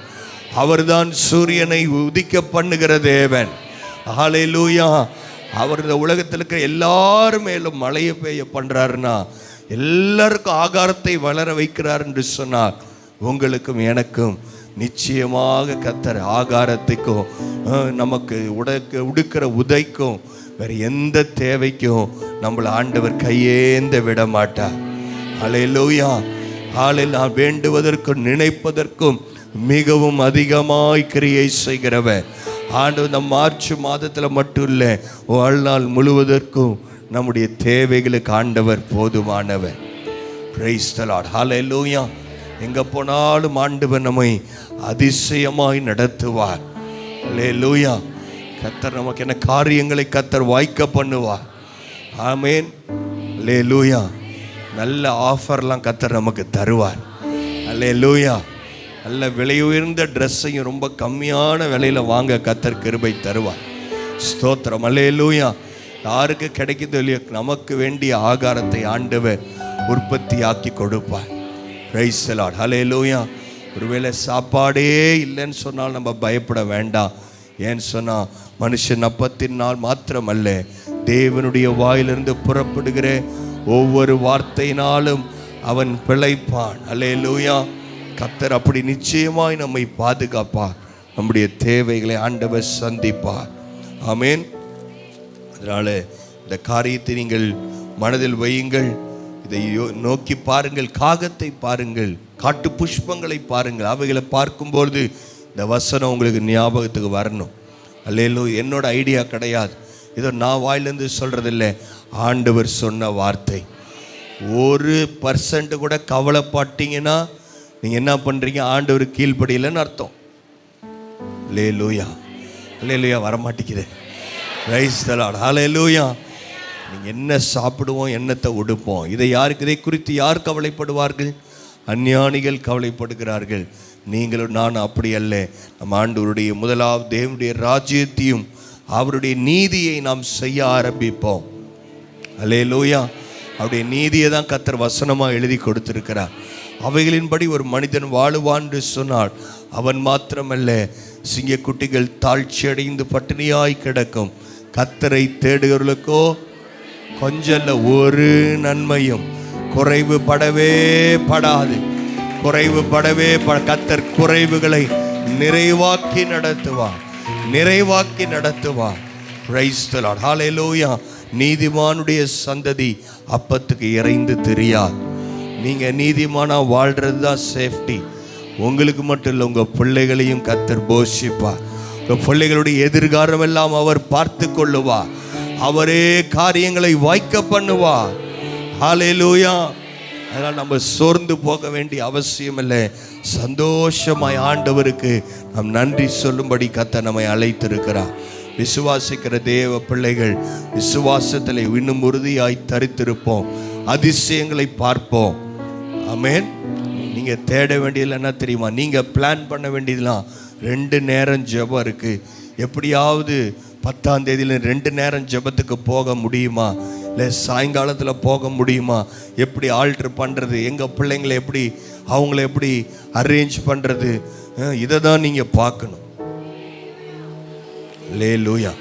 அவர்தான் சூரியனை உதிக்க பண்ணுகிற தேவன். ஹல்லேலூயா. அவர் இந்த உலகத்தில் இருக்கிற எல்லாரும் மேலும் மழையை பெய்ய பண்ணுறாருன்னா, எல்லாருக்கும் ஆகாரத்தை வளர வைக்கிறார் என்று சொன்னார். உங்களுக்கும் எனக்கும் நிச்சயமாக கர்த்தர் ஆகாரத்துக்கும் நமக்கு உடுக்கிற உதைக்கும் வேறு எந்த தேவைக்கும் நம்மளை ஆண்டவர் கையேந்த விட மாட்டார். ஹல்லேலூயா. நான் வேண்டுவதற்கும் நினைப்பதற்கும் மிகவும் அதிகமாய் கிரியை செய்கிறவர் ஆண்டவர். நம் மார்ச் மாதத்தில் மட்டும் இல்லை, வாழ்நாள் முழுவதற்கும் நம்முடைய தேவைகளுக்கு ஆண்டவர் போதுமானவர். Praise the lord. ஹல்லேலூயா. எங்கே போனாலும் ஆண்டவர் நம்மை அதிசயமாய் நடத்துவார். ஹல்லேலூயா. கர்த்தர் நமக்கு என்ன காரியங்களை கர்த்தர் வாய்க்க பண்ணுவார். ஆமென். ஹல்லேலூயா. நல்ல ஆஃபர்லாம் கர்த்தர் நமக்கு தருவார். ஹல்லேலூயா. நல்ல விலை உயர்ந்த ட்ரெஸ்ஸையும் ரொம்ப கம்மியான விலையில் வாங்க கர்த்தர் கிருபை தருவார். ஸ்தோத்திரம். ஹல்லேலூயா. யாருக்கு கிடைக்குதோ இல்லையோ நமக்கு வேண்டிய ஆகாரத்தை ஆண்டவர் உற்பத்தி ஆக்கி கொடுப்பார். Praise the lord. ஹல்லேலூயா. ஒருவேளை சாப்பாடே இல்லைன்னு சொன்னால் நம்ம பயப்பட வேண்டாம். ஏன்னு சொன்னால் மனுஷன் அப்பத்தினால் மாத்திரமல்ல, தேவனுடைய வாயிலிருந்து புறப்படுகிற ஒவ்வொரு வார்த்தையினாலும் அவன் பிழைப்பான். அல்லேலூயா. கர்த்தர் அப்படி நிச்சயமாய் நம்மை பாதுகாப்பார். நம்முடைய தேவைகளை ஆண்டவர் சந்திப்பார். ஆமென். அதனால் இந்த காரியத்தை நீங்கள் மனதில் வையுங்கள். இதை நோக்கி பாருங்கள். காகத்தை பாருங்கள், காட்டு புஷ்பங்களை பாருங்கள். அவைகளை பார்க்கும்பொழுது இந்த வசனம் உங்களுக்கு ஞாபகத்துக்கு வரணும். அல்லேலூயா. என்னோட ஐடியா கிடையாது, இதோ நான் வாயிலேருந்து சொல்கிறதில்லை, ஆண்டவர் சொன்ன வார்த்தை. 1% கூட கவலைப்பட்டீங்கன்னா நீங்கள் என்ன பண்ணுறீங்க? ஆண்டவர் கீழ்ப்படியலைன்னு அர்த்தம். அல்லேலூயா. அல்லேலூயா வரமாட்டேங்குது. Praise the lord. ஹல்லேலூயா. நீங்கள் என்ன சாப்பிடுவோம், என்னத்தை உடுப்போம், இதை குறித்து யார் கவலைப்படுவார்கள்? அஞ்ஞானிகள் கவலைப்படுகிறார்கள். நீங்களும் நான் அப்படி அல்ல. நம் ஆண்டவருடைய முதலாவது தேவனுடைய ராஜ்யத்தையும் அவருடைய நீதியை நாம் செய்ய ஆரம்பிப்போம். அல்லேலூயா. அவருடைய நீதியை தான் கர்த்தர் வசனமாக எழுதி கொடுத்திருக்கிறார். அவைகளின்படி ஒரு மனிதன் வாழுவான் என்று சொன்னால் அவன் மாத்திரமல்ல, சிங்கக்குட்டிகள் தாழ்ச்சி அடைந்து பட்டினியாய் கிடக்கும். கர்த்தரை தேடுகிறவர்களுக்கோ கொஞ்சம் ஒரு நன்மையும் குறைவு படவே படாது. குறைவு படவே கர்த்தர் குறைவுகளை நிறைவாக்கி நடத்துவார், நிறைவாக்கி நடத்துவார். Praise the lord. ஹல்லேலூயா. நீதிமானுடைய சந்ததி அப்பத்துக்கு இறைந்து தெரியாது. நீங்கள் நீதிமானா வாழ்கிறது தான் சேஃப்டி. உங்களுக்கு மட்டும் இல்லை, உங்கள் பிள்ளைகளையும் கர்த்தர் போஷிப்பார். உங்கள் பிள்ளைகளுடைய எதிர்காலம் எல்லாம் அவர் பார்த்து கொள்ளுவார். அவரே காரியங்களை வாய்க்க பண்ணுவார். ஹல்லேலூயா. அதனால் நம்ம சோர்ந்து போக வேண்டிய அவசியம் இல்லை. சந்தோஷமாய் ஆண்டவருக்கு நாம் நன்றி சொல்லும்படி கர்த்தர் நம்மை அழைத்திருக்கிறார். விசுவாசிக்கிற தேவ பிள்ளைகள் விசுவாசத்தில் இன்னும் உறுதியாய் தரித்திருப்போம். அதிசயங்களை பார்ப்போம். ஆமென். நீங்கள் தேட வேண்டியதில் என்ன தெரியுமா? நீங்கள் பிளான் பண்ண வேண்டியதுலாம் 2 நேரம் ஜெபம் இருக்குது. எப்படியாவது 10ஆம் தேதியில் 2 நேரம் ஜெபத்துக்கு போக முடியுமா? இல்லை சாயங்காலத்தில் போக முடியுமா? எப்படி ஆல்ட்ரு பண்ணுறது, எங்கள் பிள்ளைங்களை எப்படி அவங்கள எப்படி அரேஞ்ச் பண்ணுறது, இதை தான் நீங்கள் பார்க்கணும். அல்லேலூயா.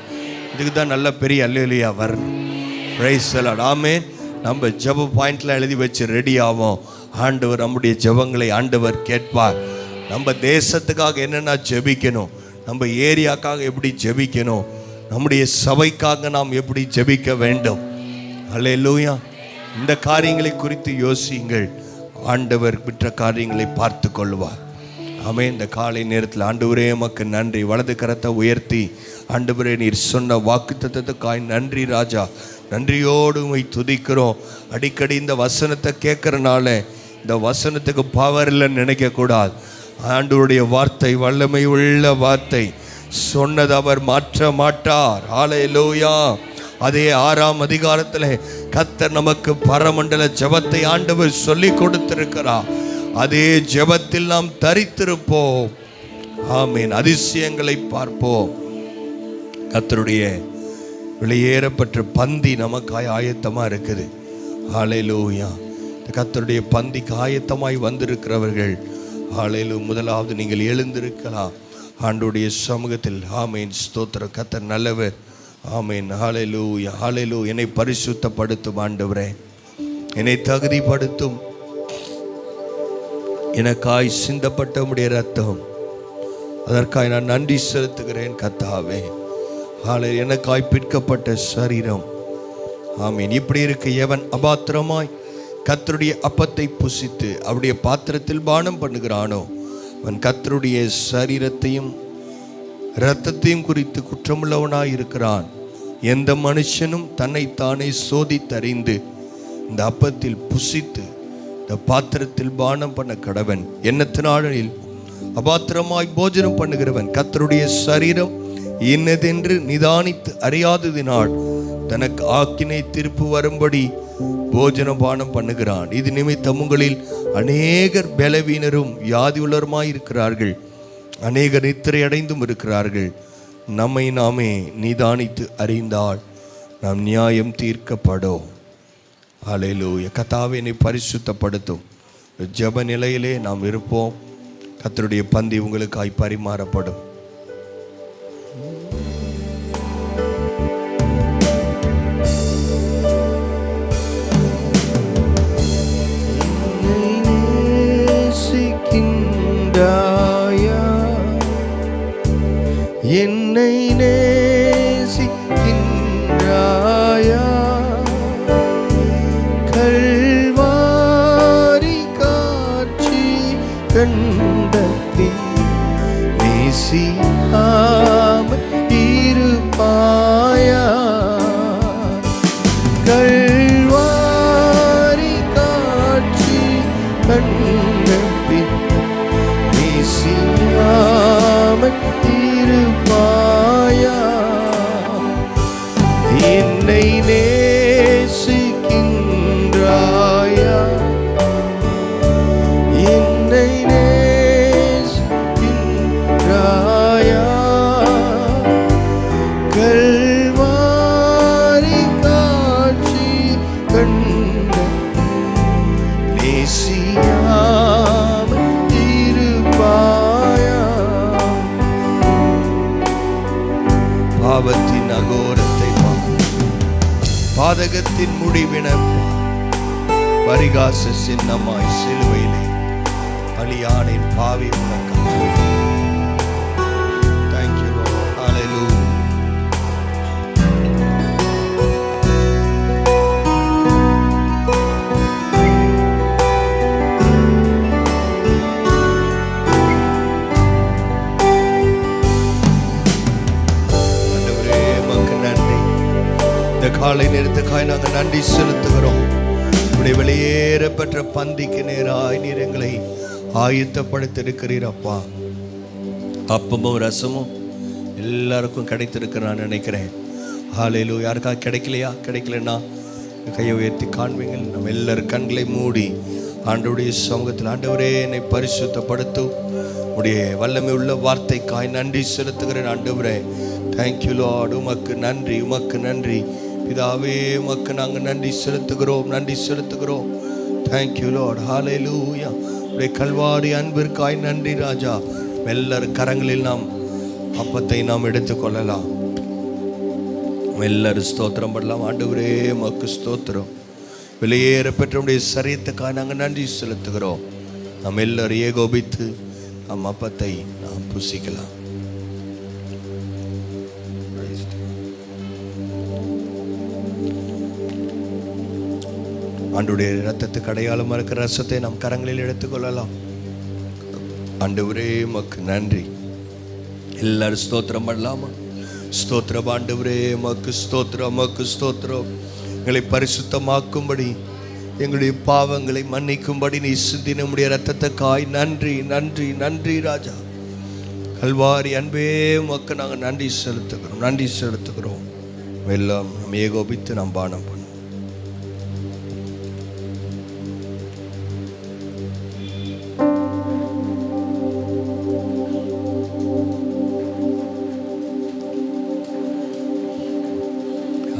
இதுக்கு தான் நல்ல பெரிய அல்லேலூயா வரணும். Praise the lord. ஆமென். நம்ம ஜெப பாயிண்ட்ல எழுதி வச்சு ரெடி ஆவோம். ஆண்டவர் நம்முடைய ஜெபங்களை ஆண்டவர் கேட்பார். நம்ம தேசத்துக்காக என்னென்ன ஜெபிக்கணும், நம்ம ஏரியாக்காக எப்படி ஜெபிக்கணும், நம்முடைய சபைக்காக நாம் எப்படி ஜெபிக்க வேண்டும். அல்லேலூயா. இந்த காரியங்களை குறித்து யோசியுங்கள். ஆண்டவர் மற்ற காரியங்களை பார்த்து கொள்வார். ஆமென். இந்த காலை நேரத்தில் ஆண்டவரே உமக்கு நன்றி. வலது கரத்தை உயர்த்தி ஆண்டவரே நீர் சொன்ன வாக்குத்தத்தத்துக்காய் நன்றி ராஜா. நன்றியோடு உம்மை துதிக்கிறோம். அடிக்கடி இந்த வசனத்தை கேட்கறனால இந்த வசனத்துக்கு பவர் இல்லைன்னு நினைக்கக்கூடாது. ஆண்டவருடைய வார்த்தை வல்லமை உள்ள வார்த்தை. சொன்னது அவர் மாற்ற மாட்டார். ஹல்லேலூயா. அதே 6ஆம் அதிகாரத்தில் கர்த்தர் நமக்கு பரமண்டல ஜெபத்தை ஆண்டவர் சொல்லி கொடுத்திருக்கிறார். அதே ஜெபத்தில் நாம் தரித்திருப்போம். ஆமென். அதிசயங்களை பார்ப்போம். கர்த்தருடைய வெளியேறப்பட்ட பந்தி நமக்காய் ஆயத்தமாக இருக்குது. ஹல்லேலூயா. கர்த்தருடைய பந்திக்கு ஆயத்தமாய் வந்திருக்கிறவர்கள் ஹல்லேலூயா. முதலாவது நீங்கள் எழுந்திருக்கலாம் ஆண்டவருடைய சமூகத்தில். ஆமென். ஸ்தோத்திரம். கர்த்தர் நல்லவர். ஆமென். ஹல்லேலூயா. ஹல்லேலூயா. என்னை பரிசுத்தப்படுத்தும் ஆண்டவரே, என்னை தகுதிப்படுத்தும். எனக்காய் சிந்தப்பட்ட உம்முடைய ரத்தம், அதற்காய் நான் நன்றி செலுத்துகிறேன் கர்த்தாவே. ஹல்லேலூயா. எனக்காய் பிற்கப்பட்ட சரீரம். ஆமென். இப்படி இருக்க எவன் அபாத்திரமாய் கர்த்தருடைய அப்பத்தை புசித்து அவருடைய பாத்திரத்தில் பானம் பண்ணுகிறானோ அவன் கர்த்தருடைய சரீரத்தையும் இரத்தத்தையும் குறித்து குற்றமுள்ளவனாய் இருக்கிறான். எந்த மனுஷனும் தன்னைத்தானே சோதித்தறிந்து இந்த அப்பத்தில் புசித்து இந்த பாத்திரத்தில் பானம் பண்ண கடவன். எண்ணத்தினாலில் அபாத்திரமாய் போஜனம் பண்ணுகிறவன் கர்த்தருடைய சரீரம் இன்னதென்று நிதானித்து அறியாததினால் தனக்கு ஆக்கினை திருப்பு வரும்படி போஜன பானம் பண்ணுகிறான். இது நிமித்தம் உங்களில் அநேகர் பலவீனரும் வியாதியுள்ளவருமாய் இருக்கிறார்கள், அநேகர் நித்திரை அடைந்தும் இருக்கிறார்கள். நம்மை நாமே நிதானித்து அறிந்தால் நாம் நியாயம் தீர்க்கப்படும். ஹல்லேலூயா. கர்த்தாவே என்னை பரிசுத்தப்படுத்தும். ஜெப நிலையிலே நாம் இருப்போம். கர்த்தருடைய பந்தி உங்களுக்காய் பரிமாறப்படும். என்னை நேசிக்கின்றாயா? கல்வாரி காட்சி கண்ட பின் நேசிக்காமல் இருப்பாயா? கல்வாரி காட்சி கண்ட பின் நேசிக்காமல் இருப்பாயா? பாவத்தின் அகோரத்தை பாதகத்தின் முடிவின பரிகாச சின்னமாய் சிலுவையிலே பலியானின் பாவி உனக்காக. Thank you Lord. Hallelujah. காலை நேரத்துக்காய் நாங்கள் நன்றி செலுத்துகிறோம். உடைய வெளியேற பெற்ற பந்திக்கு நேராய் நீர் எங்களை ஆயத்தப்படுத்திருக்கிறீர் அப்பா. அப்பமும் ரசமும் எல்லாருக்கும் கிடைத்திருக்கு நான் நினைக்கிறேன். ஹல்லேலூயா. யாருக்கா கிடைக்கலையா? கிடைக்கலன்னா கையை உயர்த்தி காண்பீங்கள். நம்ம எல்லாரும் கண்களை மூடி ஆண்டவருடைய சமூகத்தில், ஆண்டவரே என்னை பரிசுத்தப்படுத்தும் உடைய வல்லமை உள்ள வார்த்தைக்காய் நன்றி செலுத்துகிறேன். ஆண்டவரே தேங்க்யூ லார்ட். உமக்கு நன்றி, உமக்கு நன்றி பிதாவே. உமக்கு நாங்கள் நன்றி செலுத்துகிறோம், நன்றி செலுத்துகிறோம். Thank you lord. ஹல்லேலூயா. உடைய கல்வாரி அன்பிற்காய் நன்றி ராஜா. எல்லாரும் கரங்களில் நாம் அப்பத்தை நாம் எடுத்துக்கொள்ளலாம். எல்லாரும் ஸ்தோத்திரம் பண்ணலாம். ஆண்டவரே உமக்கு ஸ்தோத்திரம். வெளியேற பெற்றவுடைய சரீரத்துக்காக நாங்கள் நன்றி செலுத்துகிறோம். நாம் எல்லாரும் ஏகோபித்து நம் அப்பத்தை நாம் புசிக்கலாம். ஆண்டவருடைய இரத்தத்துக்கு அடையாளமாக இருக்கிற ரசத்தை நாம் கரங்களில் எடுத்துக்கொள்ளலாம். ஆண்டவரே உமக்கு நன்றி. எல்லாரும் ஸ்தோத்திரம் பண்ணலாமா? ஸ்தோத்திரம் ஆண்டவரே உமக்கு ஸ்தோத்திரம், உமக்கு ஸ்தோத்திரம். எங்களை பரிசுத்தமாக்கும்படி, எங்களுடைய பாவங்களை மன்னிக்கும்படி நீ சிந்தின நம்முடைய இரத்தத்துக்காய் நன்றி, நன்றி, நன்றி ராஜா. கல்வாரி அன்பே உமக்கு நாங்கள் நன்றி செலுத்துகிறோம், நன்றி செலுத்துகிறோம். எல்லாம் நம்ம ஏகோபித்து நாம் பானம் பண்ணோம்.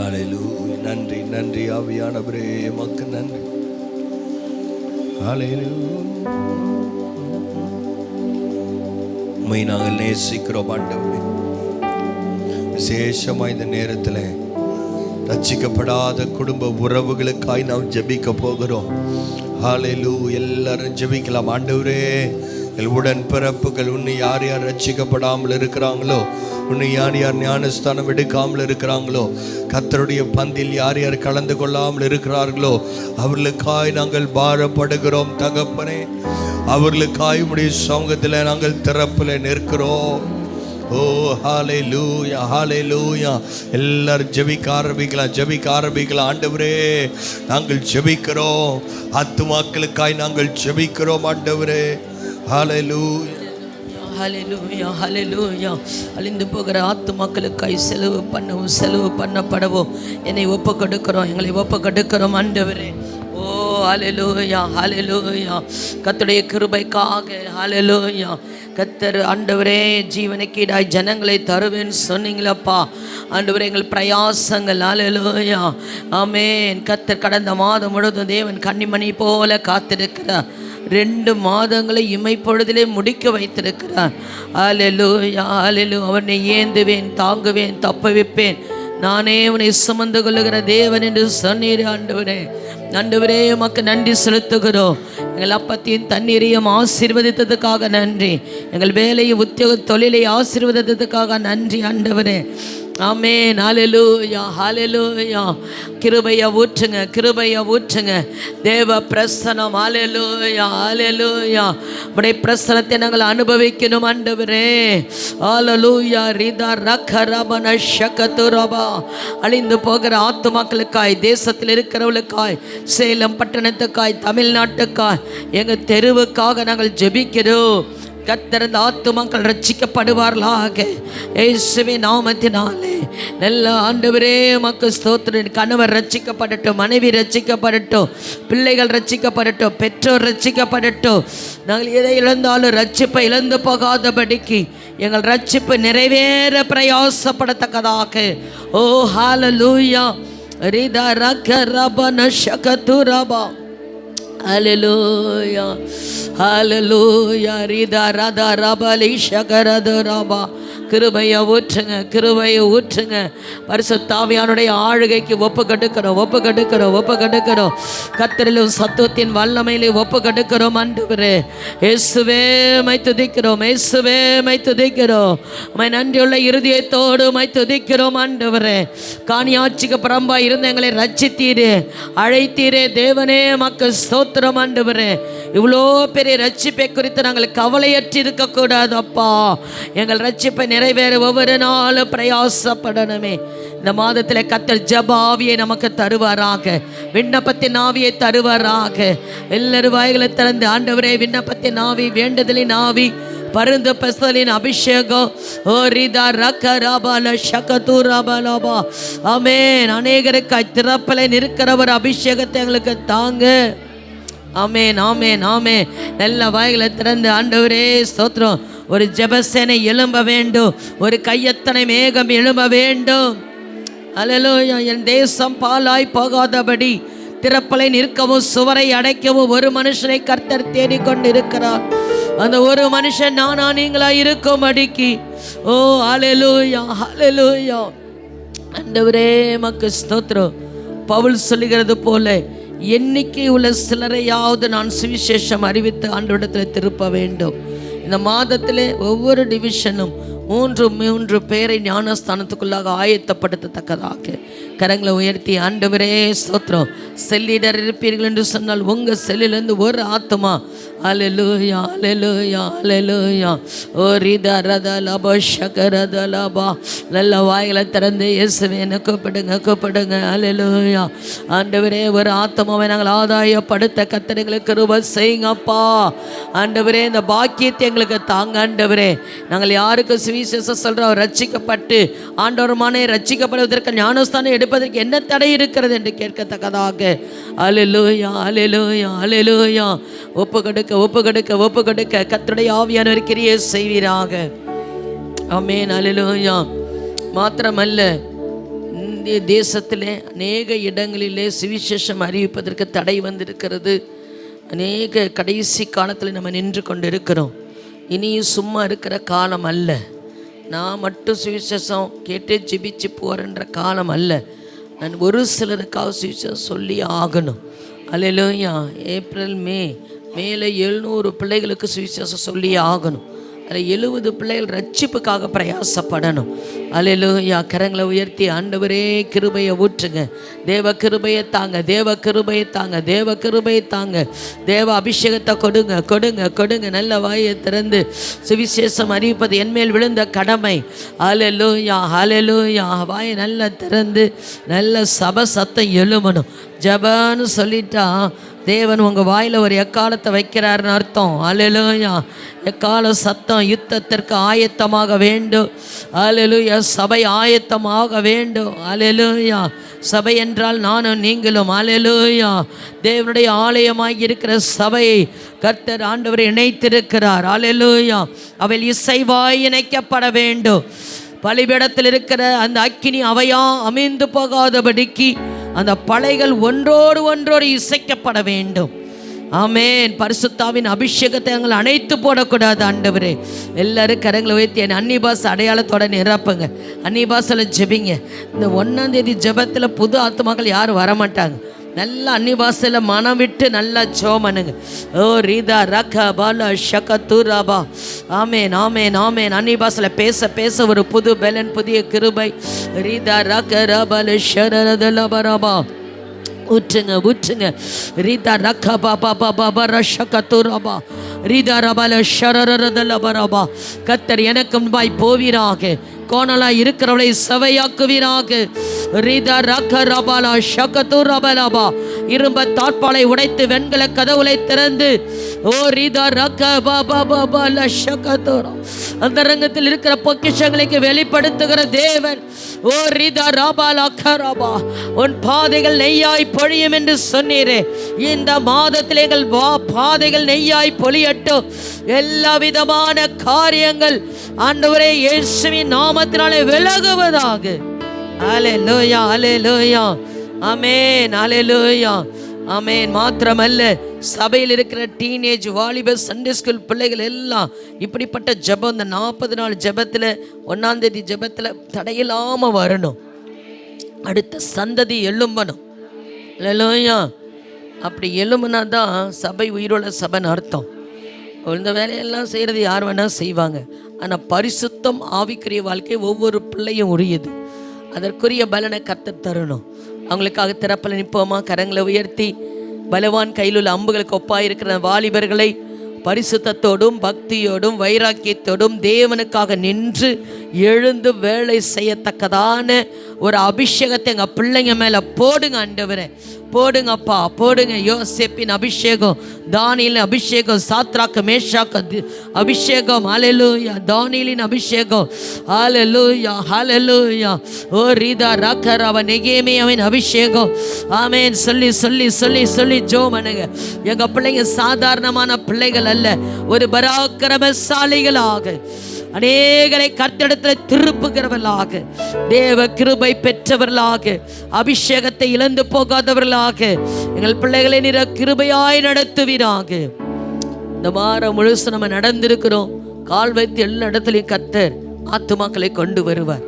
ஹல்லேலூயா. நன்றி, நன்றி ஆவியானவரே உமக்கு நன்றி. ஹல்லேலூயா. உம்மை நாங்கள் நேசிக்கிறோம் ஆண்டவரே. விசேஷமாக இந்த நேரத்தில் ரட்சிக்கப்படாத குடும்ப உறவுகளுக்காய் நாம் ஜெபிக்க போகிறோம். ஹல்லேலூயா. எல்லாரும் ஜெபிக்கலாம். ஆண்டவரே உடன் பிறப்புகள் உன்னை யார் யார் ரட்சிக்கப்படாமல் இருக்கிறாங்களோ, உன்னை யார் யார் ஞானஸ்தானம் எடுக்காமல் இருக்கிறாங்களோ, கர்த்தருடைய பந்தில் யார் யார் கலந்து கொள்ளாமல் இருக்கிறார்களோ அவர்களுக்காய் நாங்கள் பாரப்படுகிறோம் தகப்பனே. அவர்களுக்காய் உம்முடைய சமூகத்தில் நாங்கள் திறப்பில் நிற்கிறோம். ஓ ஹல்லேலூயா, ஹல்லேலூயா. எல்லாரும் ஜெபிக்க ஆரம்பிக்கலாம், ஜெபிக்க ஆரம்பிக்கலாம். ஆண்டவரே நாங்கள் ஜெபிக்கிறோம், ஆத்துமாக்களுக்காய் நாங்கள் ஜெபிக்கிறோம் ஆண்டவரே. ஹல்லேலூயா, ஹல்லேலூயா, ஹல்லேலூயா. அழிந்து போகிற ஆத்துமாக்களுக்காய் செலவு பண்ணப்படவும் என்னை ஒப்பு கொடுக்கிறோம், எங்களை ஒப்பு கொடுக்கிறோம் ஆண்டவரே. ஓ ஹல்லேலூயா, ஹல்லேலூயா. கர்த்தருடைய கிருபைக்காக ஹல்லேலூயா. கர்த்தர் ஆண்டவரே ஜீவனுக்கீடாய் ஜனங்களை தருவேன்னு சொன்னீங்களப்பா ஆண்டவரே. எங்கள் பிரயாசங்கள் ஹல்லேலூயா ஆமென். கர்த்தர் கடந்த மாதம் முழுவதும் தேவன் கன்னிமணி போல காத்திருக்கிறார். 2 மாதங்களை இமைப்பொழுதிலே முடிக்க வைத்திருக்கிறார். ஹல்லேலூயா, ஹல்லேலூயா. அவனை ஏந்துவேன், தாங்குவேன், தப்புவிப்பேன், நானே உன்னை சுமந்து கொள்ளுகிற தேவன் என்று சொன்னீர் ஆண்டவரே. ஆண்டவரே உமக்கு நன்றி செலுத்துகிறோம். எங்கள் அப்பத்தையும் தண்ணீரையும் ஆசீர்வதித்ததுக்காக நன்றி. எங்கள் வேலையை உத்தியோக தொழிலை ஆசீர்வதித்ததுக்காக நன்றி ஆண்டவரே. ஆமென். ஹல்லேலூயா, ஹல்லேலூயா. கிருபையை ஊற்றுங்க, கிருபையை ஊற்றுங்க. தேவ பிரசனம் ஹல்லேலூயா, ஹல்லேலூயா. உம்முடைய பிரசனத்தை நாங்கள் அனுபவிக்கணும் ஆண்டவரே. ஹல்லேலூயா. ரிதா ரக்கரபன ஷகதுரபா. அழிந்து போகிற ஆத்துமாக்களுக்காய், தேசத்தில் இருக்கிறவர்களுக்காய், சேலம் பட்டணத்துக்காய், தமிழ்நாட்டுக்காய், எங்கள் தெருவுக்காக நாங்கள் ஜெபிக்கிறோம். கர்த்தர் இந்த ஆத்துமாக்கள் ரட்சிக்கப்படுவார்களாக இயேசுவின் நாமத்தினாலே. நல்ல ஆண்டவரே உமக்கு ஸ்தோத்திரம். கணவர் ரட்சிக்கப்படட்டும், மனைவி ரட்சிக்கப்படட்டும், பிள்ளைகள் ரட்சிக்கப்படட்டும், பெற்றோர் ரட்சிக்கப்படட்டும். நாங்கள் எதை இழந்தாலும் ரட்சிப்பை இழந்து போகாதபடிக்கு எங்கள் ரட்சிப்பு நிறைவேற பிரயாசப்படத்தக்கதாக. ஓ ஹல்லேலூயா. ரிதா ரகரபன ஷகதுரபா. ஹல்லேலூயா, ஹல்லேலூயா. ரிதா ரதா ரபலி ஷகரதுரபா. கிருபையை ஊற்றுங்க, கிருபையை ஊற்றுங்க. பரிசுத்த ஆவியானுடைய ஆளுகைக்கு ஒப்பு கெடுக்கிறோம். கர்த்தரிலும் சத்துவத்தின் வல்லமையிலே ஒப்பு கெடுக்கிறோம். ஆண்டவரே இயேசுவே மை துதிக்கிறோம், இயேசுவே மை துதிக்கிறோம். மை நன்றியுள்ள இருதயத்தோடு மை துதிக்கிறோம். ஆண்டவரே காணியாட்சிக்கு புறம்பாய் இருந்த எங்களை ரட்சித்தீரே, அழைத்தீரே. தேவனே மக்கள் ஸ்தோத்திரம். ஆண்டவரே இவ்வளோ பெரிய ரட்சிப்பை குறித்து நாங்கள் கவலையற்றி இருக்கக்கூடாது அப்பா. எங்கள் ரட்சிப்பை நிறைவேற ஒவ்வொரு நாளும் பிரயாசப்படணுமே. இந்த மாதத்தில் கர்த்தர் ஜெப ஆவியை நமக்கு தருவாராக, விண்ணப்பத்தின் ஆவியை தருவாராக. எல்லாரும் வாய்களை திறந்து ஆண்டவரே விண்ணப்பத்தின் ஆவி, வேண்டுதலின் ஆவி, பருந்து பஸ்தலின் அபிஷேகம். ஓ ரிதா ரக்கராபால ஷகதூராபாலாபா. ஆமென். அநேகருக்காய் திறப்பலை நிற்கிற ஒரு அபிஷேகத்தை எங்களுக்கு தாங்க. ஆமென், ஆமென், ஆமென். நல்ல வாய்களை திறந்து ஆண்டவரே ஸ்தோத்திரம். ஒரு ஜெபசேனை எழும்ப வேண்டும், ஒரு கையத்தனை மேகம் எழும்ப வேண்டும். அல்லேலூயா. என் தேசம் பாலாய் போகாதபடி திறப்பலை நிற்கவும் சுவரை அடைக்கவும் ஒரு மனுஷனை கர்த்தர் தேடிக்கொண்டு இருக்கிறார். அந்த ஒரு மனுஷன் நானா நீங்களா இருக்கும் அடிக்கி. ஓ அல்லேலூயா, அல்லேலூயா. ஆண்டவரே மக்கு ஸ்தோத்திரம். பவுல் சொல்லுகிறது போல எண்ணிக்கை உள்ள சிலரையாவது நான் சுவிசேஷம் அறிவித்து ஆண்டவரிடத்தில் திருப்ப வேண்டும். இந்த மாதத்திலே ஒவ்வொரு டிவிஷனும் 3 பேரை ஞானஸ்தானத்துக்குள்ளாக ஆயத்தப்படுத்தத்தக்கதாக கரங்களை உயர்த்தி ஆண்டவரே ஸ்தோத்திரம். செல்லிடர் இருப்பீர்கள் என்று சொன்னால் உங்கள் செல்லிலிருந்து ஒரு ஆத்மா. அல்லேலூயா, அல்லேலூயா, அல்லேலூயா. ஓ ரிதா ரதா லபா ஷகரத லபா. நல்ல வாய்களை திறந்து இயேசுவே கூப்பிடுங்க. அல்லேலூயா. ஆண்டவரே ஒரு ஆத்மாவை நாங்கள் ஆதாயப்படுத்த கர்த்தர் எங்களுக்கு கிருபை செய்யுங்கப்பா. ஆண்டவரே இந்த பாக்கியத்தை எங்களுக்கு தாங்க. ஆண்டவரே நாங்கள் யாருக்கு சுவிசேஷம் சொல்கிறோம், ரட்சிக்கப்பட்டு ஆண்டவருமானே ரட்சிக்கப்படுவதற்கு ஞானஸ்தானம் எடுப்பதற்கு என்ன தடை இருக்கிறது என்று கேட்கத்தக்கதாக. அல்லேலூயா, அல்லேலூயா, அல்லேலூயா. ஒப்பு கொடுக்க கர்த்தருடைய ஆவியானவர் கிரியை செய்வீராக. ஆமென், அல்லேலூயா. மாத்திரமல்ல, இந்திய தேசத்திலே அநேக இடங்களிலே சுவிசேஷம் அறிவிப்பதற்கு தடை வந்திருக்கிறது. அநேக கடைசி காலத்தில் நம்ம நின்று கொண்டு இருக்கிறோம். இனியும் சும்மா இருக்கிற காலம் அல்ல. நான் மட்டும் சுவிசேஷம் கேட்டு ஜெபிச்சு போகிறன்ற காலம் அல்ல. நான் ஒரு சிலருக்காக சுவிசேஷம் சொல்லி ஆகணும். அல்லேலூயா. ஏப்ரல் மேலே 700 பிள்ளைகளுக்கு சுவிசேஷம் சொல்லி ஆகணும். அதில் 70 பிள்ளைகள் ரட்சிப்புக்காக பிரயாசப்படணும். அல்லேலூயா. கரங்களை உயர்த்தி ஆண்டவரே கிருபையை ஊற்றுங்க, தேவ கிருபையை தாங்க, தேவ கிருபையை தாங்க, தேவ கிருபையை தாங்க. தேவ அபிஷேகத்தை கொடுங்க. நல்ல வாயை திறந்து சுவிசேஷம் அறிவிப்பது என்மேல் விழுந்த கடமை. அல்லேலூயா, அல்லேலூயா. வாயை நல்லா திறந்து நல்ல சபை சத்தம் எழுமணும். ஜபன்னு சொல்லிட்டா தேவன் உங்கள் வாயில் ஒரு எக்காலத்தை வைக்கிறாருன்னு அர்த்தம். அல்லேலூயா. எக்கால சத்தம் யுத்தத்திற்கு ஆயத்தமாக வேண்டும். அல்லேலூயா. சபை ஆயத்தமாக வேண்டும். அல்லேலூயா. சபை என்றால் நானும் நீங்களும். அல்லேலூயா. தேவனுடைய ஆலயமாகி இருக்கிற சபையை கர்த்தர் ஆண்டவர் இணைத்திருக்கிறார். அல்லேலூயா. அவள் இசைவாய் இணைக்கப்பட வேண்டும். பலிபீடத்தில் இருக்கிற அந்த அக்கினி அவையா அமைந்து போகாதபடிக்கு அந்த பலைகள் ஒன்றோடு இசைக்கப்பட வேண்டும். ஆமென். பரிசுத்தாவின் அபிஷேகத்தை நாங்கள் அணைத்து போடக்கூடாது. ஆண்டவரே எல்லாரும் கரங்களை உயர்த்தி என் அன்னிபாச அடையாளத்தோட நிரப்புங்க. அன்னிபாசில் ஜெபிங்க. இந்த 1ஆம் தேதி ஜெபத்தில் புது ஆத்மாக்கள் யாரும் வரமாட்டாங்க. நல்லா அன்னிபாசையில் மனம் விட்டு நல்லா ஜோமனுங்க. ஓ ரீதா ரக்கா பாலா ஷகதூராபா. ஆமேன், ஆமேன், ஆமேன். அன்னிபாசையில் பேச ஒரு புது பலன், புதிய கிருபை. ரீதா ரக்க ரபால ஷரதலபரபா. ஊற்றுங்க. ரீதா ரக்கா பாபா பாபா ரஷகதூராபா. ரீதா ரபால ஷரதலபரபா. கர்த்தர் எனக்கு முன்பாய் போவீராக, கோணலா இருக்கிறவளை சவையாக்குவீராக. ரீதா ரக்க ரபாலா ஷகதூ ரபலபா. இரும்ப தாட்பாலை உடைத்து வெண்கல கதவுளை திறந்து ஓ ரீதா ரக்க பாபா பாபா ஷகதூரா. அந்த ரங்கத்தில் இருக்கிற பொக்கிஷங்களுக்கு வெளிப்படுத்துகிற தேவன். ஓ ரீதா ரபாலா கரபா. உன் பாதைகள் நெய்யாய் பொழியும் என்று சொன்னீரே. இந்த மாதத்தில் எங்கள் பாதைகள் நெய்யாய் பொழியட்டும். எல்லா விதமான காரியங்கள் ஆண்டவரே இயேசுவின் நாமத்தினாலே விலகுவதாக. அல்லேலூயா, அல்லேலூயா. ஆமென், அல்லேலூயா. ஆமென். மாத்திரமல்ல, சபையில் இருக்கிற டீனேஜ் வாலிப சண்டே ஸ்கூல் பிள்ளைகள் எல்லாம் இப்படிப்பட்ட ஜெபம், இந்த 40 நாள் ஜெபத்தில் 1ஆம் தேதி ஜெபத்தில் தடையில்லாமல் வரணும். அடுத்த சந்ததி எழும்பணும். இல்லையா? அப்படி எழும்புனா தான் சபை உயிருள்ள சபைன்னு அர்த்தம். இந்த வேலையெல்லாம் செய்கிறது யார் வேணால் செய்வாங்க. ஆனால் பரிசுத்தம் ஆவிக்குரிய வாழ்க்கை ஒவ்வொரு பிள்ளையும் உரியது. அதற்குரிய பலனை கர்த்தர் தரணும். அவங்களுக்காக திறப்பில் நிற்போமா? கரங்களை உயர்த்தி பலவான் கையில் உள்ள அம்புகளுக்கு ஒப்பாயிருக்கிற வாலிபர்களை பரிசுத்தத்தோடும் பக்தியோடும் வைராக்கியத்தோடும் தேவனுக்காக நின்று எழுந்து வேலை செய்யத்தக்கதான ஒரு அபிஷேகத்தை எங்கள் பிள்ளைங்க மேலே போடுங்க ஆண்டவரே. போடுங்கப்பா, போடுங்க. யோசேப்பின் அபிஷேகம், தானியலின் அபிஷேகம், சாத்ராக்கு மேஷாக்கு அபிஷேகம், ஹல்லேலூயா. தானியலின் அபிஷேகம், ஹல்லேலூயா, ஹல்லேலூயா. ஓ ரீதா ராக்கராவ நெகேமியாவின் அபிஷேகம். ஆமென். சொல்லி சொல்லி சொல்லி சொல்லி ஜோமனுங்க. எங்கள் பிள்ளைங்க சாதாரணமான பிள்ளைகள் அல்ல, ஒரு பராக்கிரமசாலிகளாக அநேகரை கர்த்தரிடத்தில் திருப்புகிறவர்களாக, தேவ கிருபை பெற்றவர்களாக, அபிஷேகத்தை இழந்து போகாதவர்களாக எங்கள் பிள்ளைகளை நிற கிருபையாய் நடத்துவீராக. இந்த வாரம் முழுசு நம்ம நடந்திருக்கிறோம். கால் வைத்து எல்லா இடத்துலையும் கர்த்தர் ஆத்துமாக்களை கொண்டு வருவார்.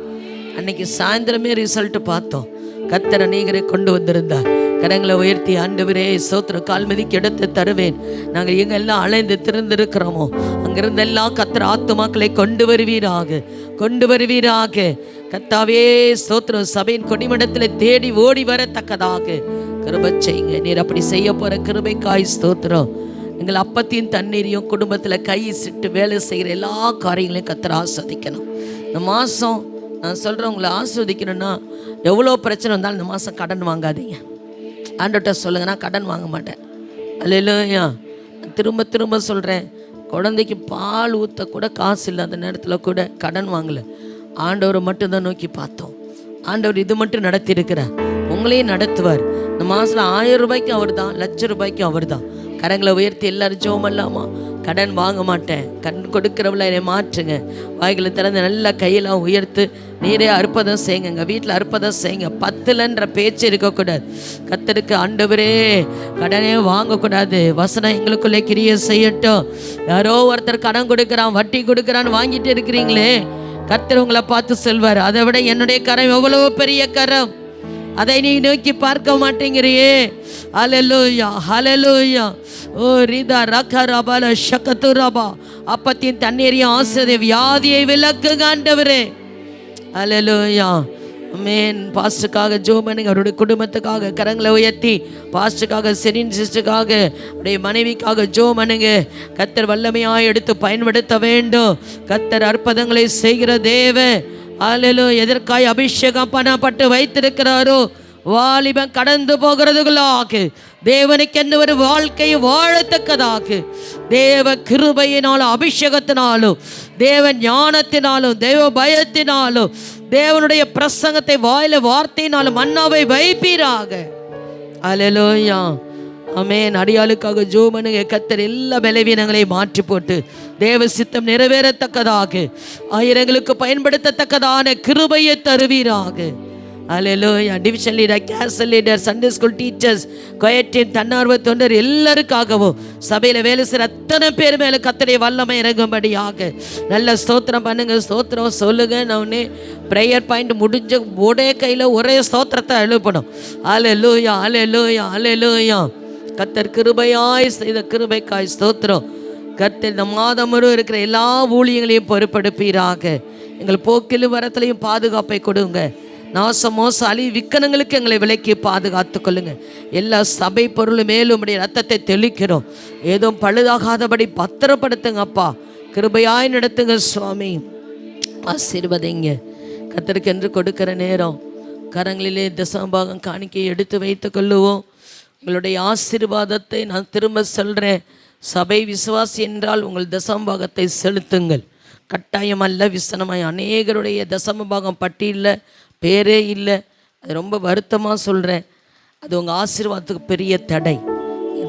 அன்னைக்கு சாயந்தரமே ரிசல்ட் பார்த்தோம். கர்த்தர் அநேகரை கொண்டு வந்திருந்தார். கரங்களை உயர்த்தி, ஆண்டவரே ஸ்தோத்திரம், கால்மதிக்கு எடுத்து தருவேன். நாங்கள் எங்கெல்லாம் அலைந்து திறந்திருக்கிறோமோ அங்கிருந்தெல்லாம் கர்த்தர் ஆத்துமாக்களை கொண்டு வருவீராக, கொண்டு வருவீராக. கர்த்தாவே ஸ்தோத்திரம், சபையின் கொடிமடத்தில் தேடி ஓடி வரத்தக்கதாக கிருபை செய்யுங்க. நீர் அப்படி செய்ய போகிற கிருபைக்காய் ஸ்தோத்திரம். எங்கள் அப்பத்தையும் தண்ணீரையும் குடும்பத்தில் கை சிட்டு வேலை செய்கிற எல்லா காரியங்களையும் கர்த்தர் ஆஸ்வதிக்கணும். இந்த மாதம் நான் சொல்கிறேன், உங்களை ஆஸ்வதிக்கணும்னா எவ்வளோ பிரச்சனை வந்தாலும் இந்த மாதம் கடன் வாங்காதீங்க. ஆண்டவர்கிட்ட சொல்லுங்க, நான் கடன் வாங்க மாட்டேன். அல்லேலூயா. திரும்ப திரும்ப சொல்கிறேன், குழந்தைக்கு பால் ஊற்ற கூட காசு இல்லை, அந்த நேரத்தில் கூட கடன் வாங்கலை. ஆண்டவரை மட்டும்தான் நோக்கி பார்த்தோம். ஆண்டவர் இது மட்டும் நடத்தியிருக்கிறார், உங்களையும் நடத்துவார். இந்த மாதத்தில் 1000 ரூபாய்க்கும் அவர் தான், 1,00,000 ரூபாய்க்கும் அவர் தான். கரங்களை உயர்த்தி எல்லாரும் ஜெபம் பண்ணலாமா? கடன் வாங்க மாட்டேன், கடன் கொடுக்குறவளை என்னை மாற்றுங்க. வாய்களை திறந்து நல்லா கையெல்லாம் உயர்த்து நீரே அற்புதம் செய்யுங்க. எங்கள் வீட்டில் அற்புதம் செய்யுங்க. 10லன்ற பேச்சு இருக்கக்கூடாது. கர்த்தருக்கு ஆண்டவரே கடனே வாங்கக்கூடாது. வசனம் எங்களுக்குள்ளே கிரியை செய்யட்டும். யாரோ ஒருத்தர் கடன் கொடுக்குறான், வட்டி கொடுக்குறான்னு வாங்கிட்டு இருக்கிறீங்களே, கர்த்தர் உங்களை பார்த்து சொல்வார், அதை விட என்னுடைய கரம் எவ்வளோ பெரிய கரம், அதை நீ நோக்கி பார்க்க மாட்டேங்கிறியே. ஹல்லேலூயா, ஹல்லேலூயா. ஓ ரிதா ரகரபல ஷகதுரபா. அப்பத்தின் தண்ணீரையும் ஆசிரிய வியாதியை விலக்குங்க ஆண்டவரே. ஹல்லேலூயா. ஆமென். பாஸ்டருக்காக ஜெபம் பண்ணுங்க. அவருடைய குடும்பத்துக்காக கரங்களை உயர்த்தி, பாஸ்டருக்காக, செரின் சிஸ்டருக்காக, அவருடைய மனைவிக்காக ஜெபம் பண்ணுங்க. கர்த்தர் வல்லமையாய் எடுத்து பயன்படுத்த வேண்டும். கர்த்தர் அற்புதங்களை செய்கிற தேவன். ஹல்லேலூயா. எதற்காய் அபிஷேகம் பண்ணப்பட்டு வைத்திருக்கிறாரோ வாலிபம் கடந்து போகிறதுகளாக, தேவனுக்கு என்ன ஒரு வாழ்க்கையை வாழத்தக்கதாக, தேவ கிருபையினாலும் அபிஷேகத்தினாலும் தேவ ஞானத்தினாலும் தேவ பயத்தினாலும் தேவனுடைய பிரசங்கத்தை வாயில வார்த்தையினாலும் மன்னாவை வைப்பீராக. ஹல்லேலூயா. ஆமென். அடியாளுக்காக ஜெபம் பண்ணுங்க. கர்த்தர் எல்லா பலவீனங்களையும் மாற்றி போட்டு தேவ சித்தம் நிறைவேறத்தக்கதாக, ஆயிரங்களுக்கு பயன்படுத்தத்தக்கதான கிருபையை தருவீராக. ஹல்லேலூயா. டிவிஷன் லீடர், கேசல் லீடர், சண்டே ஸ்கூல் டீச்சர்ஸ், கொயட்டின் தன்னார்வ தொண்டர் எல்லாருக்காகவும் சபையில் வேலை செய்கிற அத்தனை பேர் மேலே கர்த்தருடைய வல்லமை இறங்கும்படியாக நல்ல ஸ்தோத்திரம் பண்ணுங்க. ஸ்தோத்திரம் சொல்லுங்க. நான் ப்ரேயர் பாயிண்ட் முடிஞ்ச ஒரே கையில் ஒரே ஸ்தோத்திரத்தை எழுப்பணும். ஹல்லேலூயா, ஹல்லேலூயா, ஹல்லேலூயா. கர்த்தர் கிருபையாய் செய்த கிருபைக்காய் ஸ்தோத்திரம். கர்த்தர் இந்த மாதம் முழு இருக்கிற எல்லா ஊழியங்களையும் பொறுப்படுப்பீராக. எங்கள் போக்கிலும் வரத்திலையும் பாதுகாப்பை கொடுங்க. நாசம் மோசம் அழி விக்கனங்களுக்கு எங்களை விலக்கி பாதுகாத்து கொள்ளுங்க. எல்லா சபை பொருளும் மேலும் உடைய ரத்தத்தை தெளிக்கிறோம். ஏதோ பழுதாகாதபடி பத்திரப்படுத்துங்கப்பா. கிருபையாய் நடத்துங்க சுவாமி. ஆசீர்வதிங்க. கர்த்தருக்கு என்று கொடுக்கிற நேரம் கரங்களிலே தசமபாகம் காணிக்கை எடுத்து வைத்து கொள்ளுவோம். உங்களுடைய ஆசீர்வாதத்தை நான் திரும்ப சொல்கிறேன். சபை விசுவாசி என்றால் உங்கள் தசமபாகத்தை செலுத்துங்கள். கட்டாயம் அல்ல, விசனமாய். அநேகருடைய தசமபாகம் பட்டியலில் பேரே இல்லை. அது ரொம்ப வருத்தமாக சொல்கிறேன். அது உங்கள் ஆசீர்வாதத்துக்கு பெரிய தடை.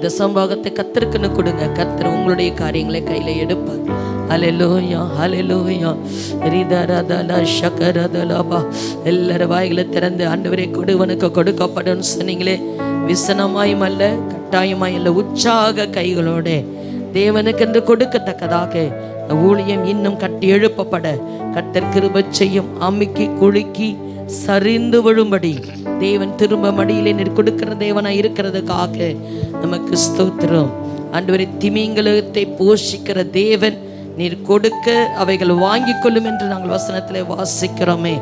தசமபாகத்தை கர்த்தருக்குன்னு கொடுங்க. கர்த்தர் உங்களுடைய காரியங்களை கையில் எடுப்பார். ஹல்லேலூயா, ஹல்லேலூயா. ரிதரதல ஷகரதலபா. எல்லாரும் வாய்களை திறந்து ஆண்டவரே கொடுவனுக்கு கொடுக்கப்படும் சொன்னீங்களே. விசனமாயும் அல்ல, கட்டாயமாய் அல்ல, உற்சாக கைகளோட தேவனுக்கென்று கொடுக்கத்தக்கதாக ஊழியம் இன்னும் கட்டி எழுப்பப்பட கர்த்தர் கிருபை செய்யும். அமுக்கி குலுக்கி சரிந்து விழும்படி தேவன் திரும்ப மடியிலே நீர் கொடுக்கிற தேவனாய் இருக்கிறதுக்காக நமக்கு ஸ்தோத்திரம். ஆண்டவரே, திமிங்கலத்தை போஷிக்கிற தேவன் நீர் கொடுக்க அவைகள் வாங்கி கொள்ளும் என்று நாங்கள் வசனத்தில் வாசிக்கிறோமே.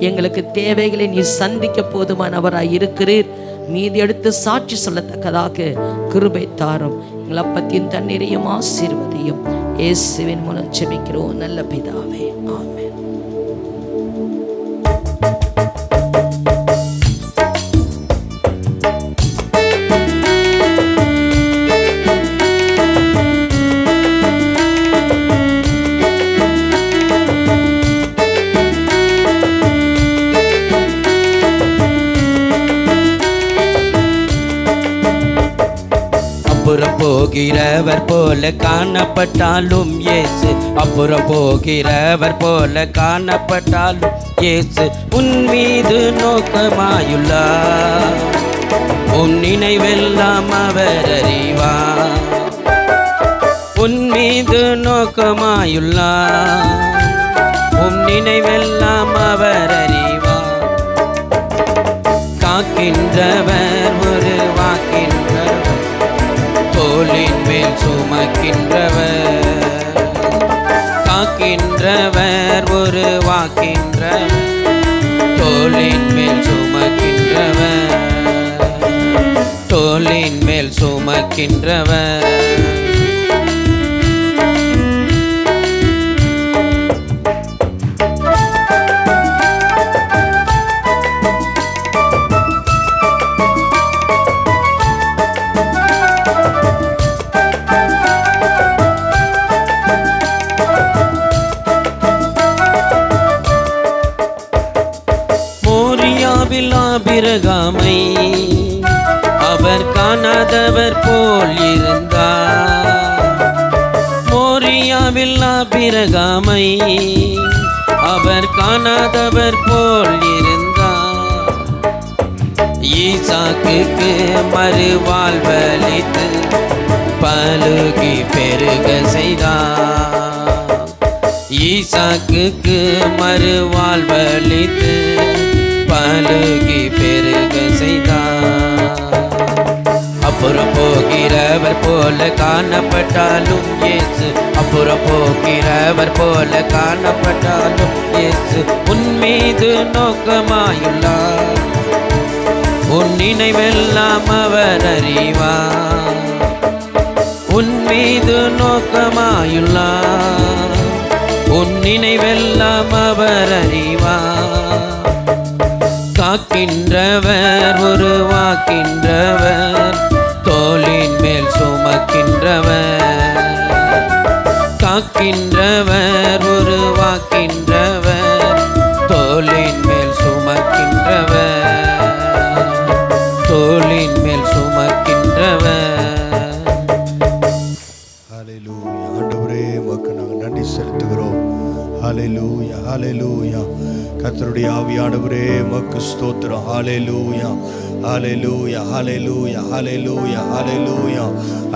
எங்களுக்கு தேவைகளை நீர் சந்திக்க போதுமானவராய் இருக்கிறீர். மீதி எடுத்து சாட்சி சொல்லத்தக்கதாக கிருபை தாரும். எங்கள் அப்பத்தின் தண்ணீரையும் ஆசீர்வதியும். இயேசுவின் மூலம் ஜெபிக்கிறோம் நல்ல பிதாவே, ஆமென். அப்புறம் போகிறவர் போல காணப்பட்டாலும் இயேசு, அப்புறம் போகிறவர் போல காணப்பட்டாலும் இயேசு உன் மீது நோக்கமாயுள்ளார். உன் நினைவெல்லாம் அவர் அறிவார். உன் மீது நோக்கமாயுள்ளார். உன் நினைவெல்லாம் அவர் அறிவார். காக்கின்றவர் ஒரு வாக்கின்றவர், தோளின் மேல் சுமக்கின்றவர். காக்கின்றவர் ஒரு வாக்கின்றவர், தோளின் மேல் சுமக்கின்றவர். தோளின் மேல் சுமக்கின்றவர். ஆபிரகாமை அவர் காணாதவர் போல் இருந்தார். மோரியாவில் ஆபிரகாமை அவர் காணாதவர் போல் இருந்தார். ஈசாக்குக்கு மறுவாழ்வளித்து பலுகி பெருக செய்தார். ஈசாக்குக்கு மறுவாழ்வளித்து பலுகி பெருக செய்தார். அப்புறம் போகிறவர் போல காணப்பட்டாலும் இயேசு, அப்புறம் போகிறவர் போல காணப்பட்டாலும் இயேசு உன் மீது நோக்கமாயுள்ளார். உன் நினைவெல்லாம் அவர் அறிவார். உன் மீது நோக்கமாயுள்ளார். உன் நினைவெல்லாம் அவர் அறிவார். காக்கின்றவர் ஒரு வாக்கின்றவர், தோளின் மேல் சுமக்கின்றவர். காக்கின்றவர் ஒரு வாக்கின்றவர், தோளின் மேல் சுமக்கின்றவர். தோளின் மேல் சுமக்கின்றவர். ஹல்லேலூயா. ஆண்டவரே, உமக்கு நாங்கள் நன்றி செலுத்துகிறோம். ஹல்லேலூயா, ஹல்லேலூயா. கர்த்தருடைய ஆவியானவரே, உமக்கு ஸ்தோத்திரம். ஹல்லேலூயா, ஹல்லேலூயா, ஹல்லேலூயா, ஹல்லேலூயா, ஹல்லேலூயா.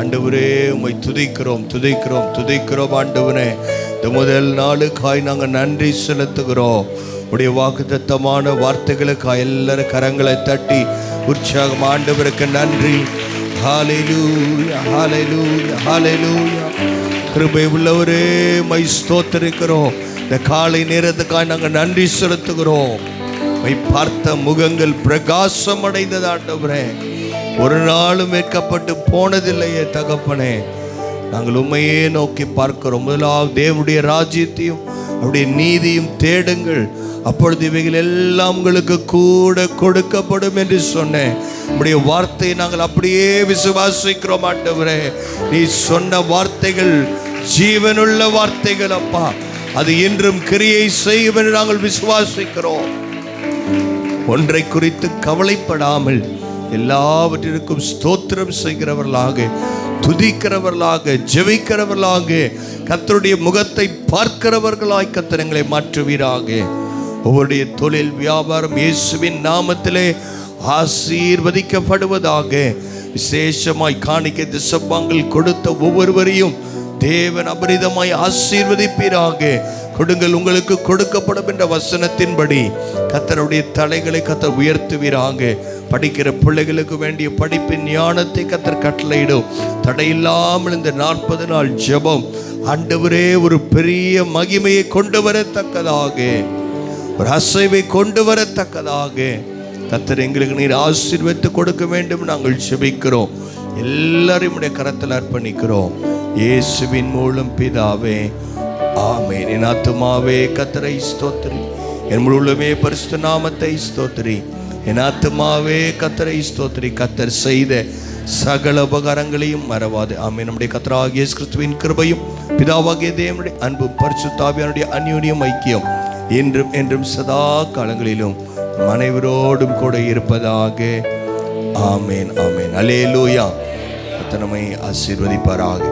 ஆண்டவரே, உம்மை துதிக்கிறோம், துதிக்கிறோம், துதிக்கிறோம். ஆண்டவரே, இந்த முதல் நாளுக்காய் நாங்கள் நன்றி செலுத்துகிறோம். உடைய வாக்குத்தத்தமான வார்த்தைகளுக்காய் எல்லாரும் கரங்களை தட்டி உற்சாகம் ஆண்டவருக்கு நன்றி. ஹல்லேலூயா, ஹல்லேலூயா, ஹல்லேலூயா. கிருபை உள்ளவரே, உம்மை ஸ்தோத்திரிக்கிறோம். இந்த காலை நேரத்துக்காக நாங்கள் நன்றி செலுத்துகிறோம். உம்மை பார்த்த முகங்கள் பிரகாசம் அடைந்தது ஆண்டவரே. ஒரு நாளும் வெட்கப்பட்டு போனதில்லையே தகப்பனே. நாங்கள் உண்மையே நோக்கி பார்க்கிறோம். முதலாவது தேவனுடைய ராஜ்யத்தையும் அவருடைய நீதியும் தேடுங்கள், அப்பொழுது இவைகள் எல்லாம் உங்களுக்கு கூட கொடுக்கப்படும் என்று சொன்னேன். உம்முடைய வார்த்தையை நாங்கள் அப்படியே விசுவாசிக்கிறோம் ஆண்டவரே. நீ சொன்ன வார்த்தைகள் ஜீவனுள்ள வார்த்தைகள் அப்பா. அது இன்றும் கிரியை செய்யும் என்று நாங்கள் விசுவாசிக்கிறோம். ஒன்றை குறித்து கவலைப்படாமல் எல்லாவற்றிற்கும் ஸ்தோத்திரம் செய்கிறவர்களாக, துதிக்கிறவர்களாக, ஜெபிக்கிறவர்களாக, கர்த்தருடைய முகத்தை பார்க்கிறவர்களாய் கர்த்தர் எங்களை மாற்றுவீராக. ஒவ்வொருடைய தொழில் வியாபாரம் இயேசுவின் நாமத்திலே ஆசீர்வதிக்கப்படுவதாக. விசேஷமாய் காணிக்கை திசப்பாங்கள் கொடுத்த ஒவ்வொருவரையும் தேவன் அபரிதமாய் ஆசீர்வதிப்பீராக. கொடுங்கள் உங்களுக்கு கொடுக்கப்படும் என்ற வசனத்தின்படி கர்த்தருடைய தலைகளை கர்த்தர் உயர்த்துவீராக. படிக்கிற பிள்ளைகளுக்கு வேண்டிய படிப்பின் ஞானத்தை கர்த்தர் கட்டளையிடும். தடையில்லாமல் இந்த 40 நாள் ஜெபம் ஆண்டவரே ஒரு பெரிய மகிமையை கொண்டு வரத்தக்கதாக, ஒரு அசைவை கொண்டு வரத்தக்கதாக கர்த்தர் எங்களுக்கு நீர் ஆசீர்வதித்து கொடுக்க வேண்டும் நாங்கள் ஜெபிக்கிறோம். எல்லாரையும் உடைய கரத்தில் அர்ப்பணிக்கிறோம் இயேசுவின் மூலம் பிதாவே, ஆமென். என் ஆத்துமாவே கர்த்தரை ஸ்தோத்திரி, என் முழுமே பரிசுத்த நாமத்தை ஸ்தோத்திரி. என் ஆத்துமாவே கர்த்தரை ஸ்தோத்திரி, கர்த்தர் செய்த சகல உபகாரங்களையும் மறவாது. ஆமென். நம்முடைய கர்த்தராகிய இயேசு கிறிஸ்துவின் கிருபையும் பிதாவாகிய தேவனுடைய அன்பும் பரிசுத்த ஆவியானுடைய அந்யோன்யம் ஐக்கியம் என்றும் என்றும் சதா காலங்களிலும் அனைவரோடும் கூட இருப்பதாக. ஆமென், ஆமென். அல்லேலூயா. கர்த்தர் நம்மை ஆசீர்வதிப்பாராக.